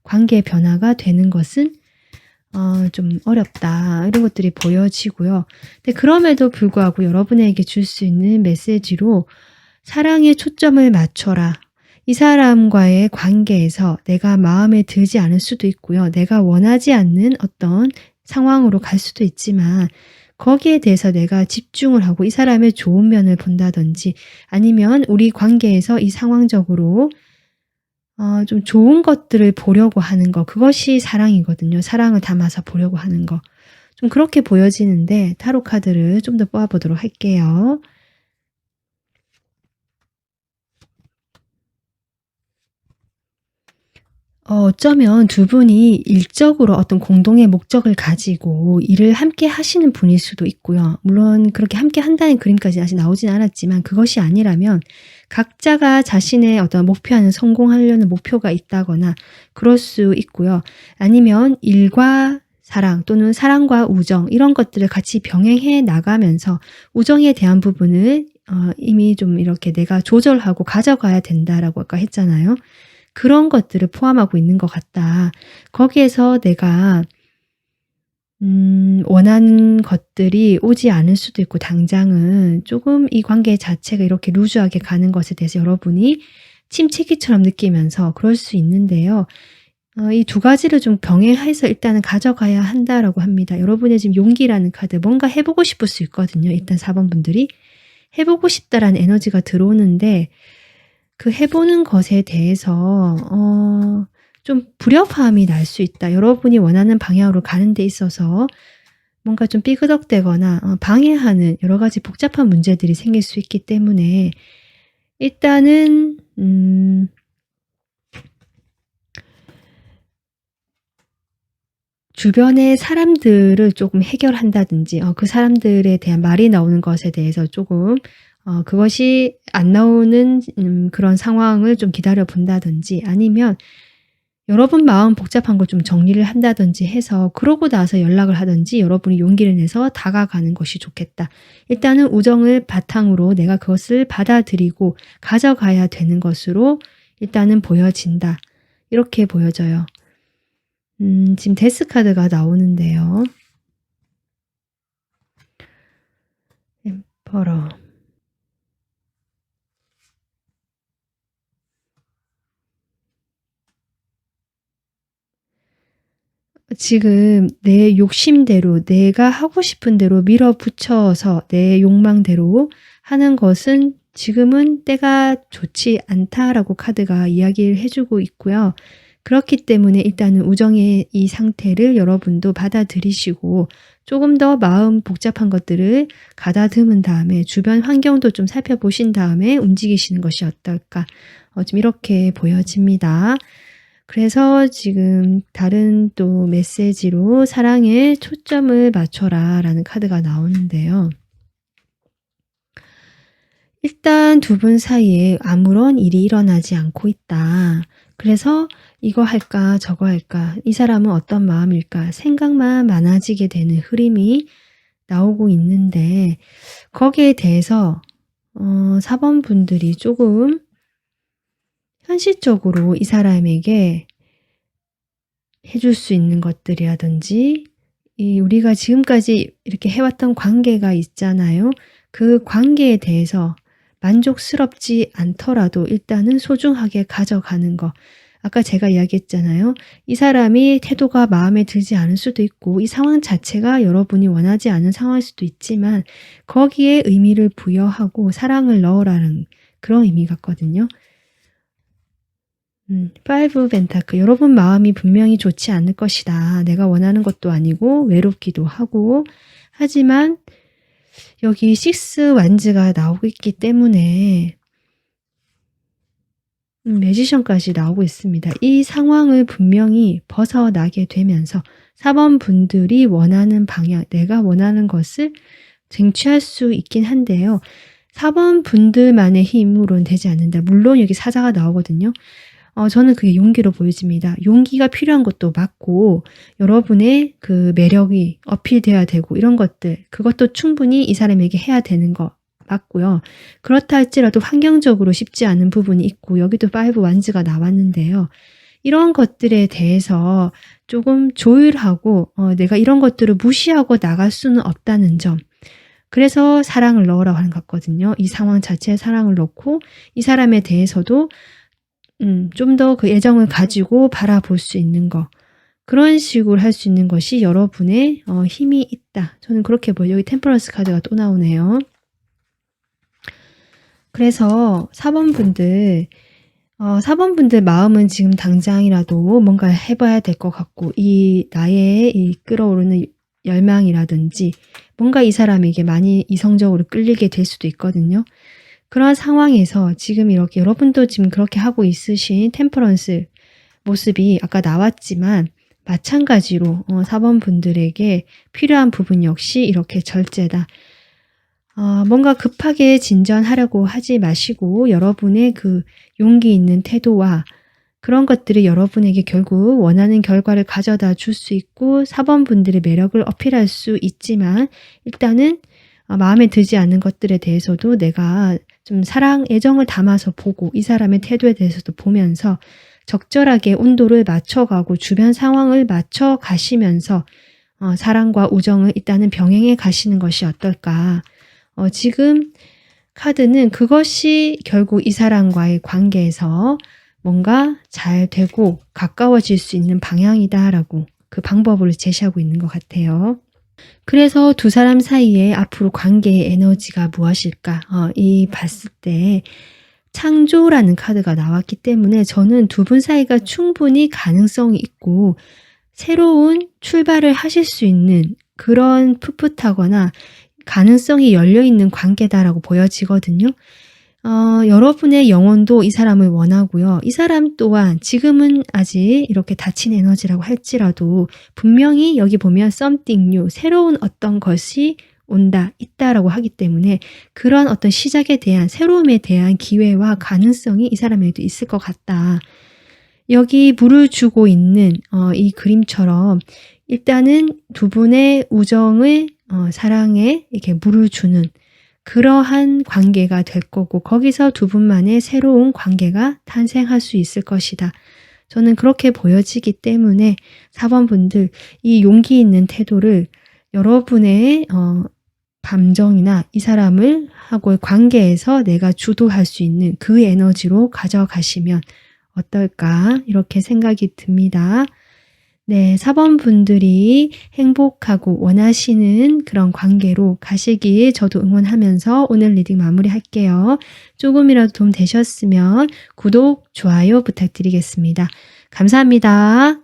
관계의 변화가 되는 것은 좀 어렵다 이런 것들이 보여지고요. 근데 그럼에도 불구하고 여러분에게 줄 수 있는 메시지로 사랑에 초점을 맞춰라. 이 사람과의 관계에서 내가 마음에 들지 않을 수도 있고요. 내가 원하지 않는 어떤 상황으로 갈 수도 있지만 거기에 대해서 내가 집중을 하고 이 사람의 좋은 면을 본다든지 아니면 우리 관계에서 이 상황적으로 좀 좋은 것들을 보려고 하는 거 그것이 사랑이거든요. 사랑을 담아서 보려고 하는 거. 좀 그렇게 보여지는데 타로 카드를 좀 더 뽑아보도록 할게요. 어쩌면 두 분이 일적으로 어떤 공동의 목적을 가지고 일을 함께 하시는 분일 수도 있고요. 물론 그렇게 함께 한다는 그림까지 아직 나오진 않았지만 그것이 아니라면 각자가 자신의 어떤 목표하는 성공하려는 목표가 있다거나 그럴 수 있고요. 아니면 일과 사랑 또는 사랑과 우정 이런 것들을 같이 병행해 나가면서 우정에 대한 부분을 이미 좀 이렇게 내가 조절하고 가져가야 된다라고 아까 했잖아요. 그런 것들을 포함하고 있는 것 같다. 거기에서 내가 원하는 것들이 오지 않을 수도 있고 당장은 조금 이 관계 자체가 이렇게 루즈하게 가는 것에 대해서 여러분이 침체기처럼 느끼면서 그럴 수 있는데요. 이 두 가지를 좀 병행해서 일단은 가져가야 한다라고 합니다. 여러분의 지금 용기라는 카드 뭔가 해보고 싶을 수 있거든요. 일단 4번 분들이 해보고 싶다라는 에너지가 들어오는데 그 해보는 것에 대해서 좀 불협화음이 날 수 있다. 여러분이 원하는 방향으로 가는 데 있어서 뭔가 좀 삐그덕대거나 방해하는 여러 가지 복잡한 문제들이 생길 수 있기 때문에 일단은 주변의 사람들을 조금 해결한다든지 그 사람들에 대한 말이 나오는 것에 대해서 조금 그것이 안 나오는 그런 상황을 좀 기다려 본다든지 아니면 여러분 마음 복잡한 걸 좀 정리를 한다든지 해서 그러고 나서 연락을 하든지 여러분이 용기를 내서 다가가는 것이 좋겠다. 일단은 우정을 바탕으로 내가 그것을 받아들이고 가져가야 되는 것으로 일단은 보여진다. 이렇게 보여져요. 지금 데스 카드가 나오는데요. 엠퍼러. 지금 내 욕심대로 내가 하고 싶은 대로 밀어붙여서 내 욕망대로 하는 것은 지금은 때가 좋지 않다라고 카드가 이야기를 해주고 있고요. 그렇기 때문에 일단은 우정의 이 상태를 여러분도 받아들이시고 조금 더 마음 복잡한 것들을 가다듬은 다음에 주변 환경도 좀 살펴보신 다음에 움직이시는 것이 어떨까 좀 이렇게 보여집니다. 그래서 지금 다른 또 메시지로 사랑에 초점을 맞춰라 라는 카드가 나오는데요. 일단 두 분 사이에 아무런 일이 일어나지 않고 있다. 그래서 이거 할까 저거 할까 이 사람은 어떤 마음일까 생각만 많아지게 되는 흐름이 나오고 있는데 거기에 대해서 4번 분들이 조금 현실적으로 이 사람에게 해줄 수 있는 것들이라든지 우리가 지금까지 이렇게 해왔던 관계가 있잖아요. 그 관계에 대해서 만족스럽지 않더라도 일단은 소중하게 가져가는 거. 아까 제가 이야기했잖아요. 이 사람이 태도가 마음에 들지 않을 수도 있고 이 상황 자체가 여러분이 원하지 않은 상황일 수도 있지만 거기에 의미를 부여하고 사랑을 넣으라는 그런 의미 같거든요. 5 펜타클 여러분 마음이 분명히 좋지 않을 것이다. 내가 원하는 것도 아니고 외롭기도 하고 하지만 여기 6 완즈가 나오고 있기 때문에 매지션까지 나오고 있습니다. 이 상황을 분명히 벗어나게 되면서 4번 분들이 원하는 방향, 내가 원하는 것을 쟁취할 수 있긴 한데요. 4번 분들만의 힘으로는 되지 않는다. 물론 여기 사자가 나오거든요. 저는 그게 용기로 보여집니다. 용기가 필요한 것도 맞고 여러분의 그 매력이 어필돼야 되고 이런 것들 그것도 충분히 이 사람에게 해야 되는 거 맞고요. 그렇다 할지라도 환경적으로 쉽지 않은 부분이 있고 여기도 5 완즈가 나왔는데요. 이런 것들에 대해서 조금 조율하고 내가 이런 것들을 무시하고 나갈 수는 없다는 점. 그래서 사랑을 넣으라고 하는 것 같거든요. 이 상황 자체에 사랑을 넣고 이 사람에 대해서도 좀 더 그 애정을 가지고 바라볼 수 있는 거. 그런 식으로 할 수 있는 것이 여러분의 힘이 있다. 저는 그렇게 보여요. 여기 템퍼런스 카드가 또 나오네요. 그래서 4번 분들 4번 분들 마음은 지금 당장이라도 뭔가 해봐야 될 것 같고 나의 이 끌어오르는 열망이라든지 뭔가 이 사람에게 많이 이성적으로 끌리게 될 수도 있거든요. 그런 상황에서 지금 이렇게 여러분도 지금 그렇게 하고 있으신 템퍼런스 모습이 아까 나왔지만 마찬가지로 4번 분들에게 필요한 부분 역시 이렇게 절제다. 뭔가 급하게 진전하려고 하지 마시고 여러분의 그 용기 있는 태도와 그런 것들이 여러분에게 결국 원하는 결과를 가져다 줄 수 있고 4번 분들의 매력을 어필할 수 있지만 일단은 마음에 들지 않는 것들에 대해서도 내가 좀 사랑, 애정을 담아서 보고 이 사람의 태도에 대해서도 보면서 적절하게 온도를 맞춰가고 주변 상황을 맞춰 가시면서 사랑과 우정을 일단은 병행해 가시는 것이 어떨까. 지금 카드는 그것이 결국 이 사람과의 관계에서 뭔가 잘 되고 가까워질 수 있는 방향이다라고 그 방법을 제시하고 있는 것 같아요. 그래서 두 사람 사이에 앞으로 관계의 에너지가 무엇일까? 이 봤을 때 창조라는 카드가 나왔기 때문에 저는 두 분 사이가 충분히 가능성이 있고 새로운 출발을 하실 수 있는 그런 풋풋하거나 가능성이 열려있는 관계다라고 보여지거든요. 여러분의 영혼도 이 사람을 원하고요. 이 사람 또한 지금은 아직 이렇게 닫힌 에너지라고 할지라도 분명히 여기 보면 something new, 새로운 어떤 것이 온다, 있다라고 하기 때문에 그런 어떤 시작에 대한 새로움에 대한 기회와 가능성이 이 사람에게도 있을 것 같다. 여기 물을 주고 있는 이 그림처럼 일단은 두 분의 우정을 사랑에 이렇게 물을 주는 그러한 관계가 될 거고 거기서 두 분만의 새로운 관계가 탄생할 수 있을 것이다. 저는 그렇게 보여지기 때문에 4번 분들 이 용기 있는 태도를 여러분의 감정이나 이 사람을 하고의 관계에서 내가 주도할 수 있는 그 에너지로 가져가시면 어떨까 이렇게 생각이 듭니다. 네, 4번 분들이 행복하고 원하시는 그런 관계로 가시길 저도 응원하면서 오늘 리딩 마무리할게요. 조금이라도 도움 되셨으면 구독, 좋아요 부탁드리겠습니다. 감사합니다.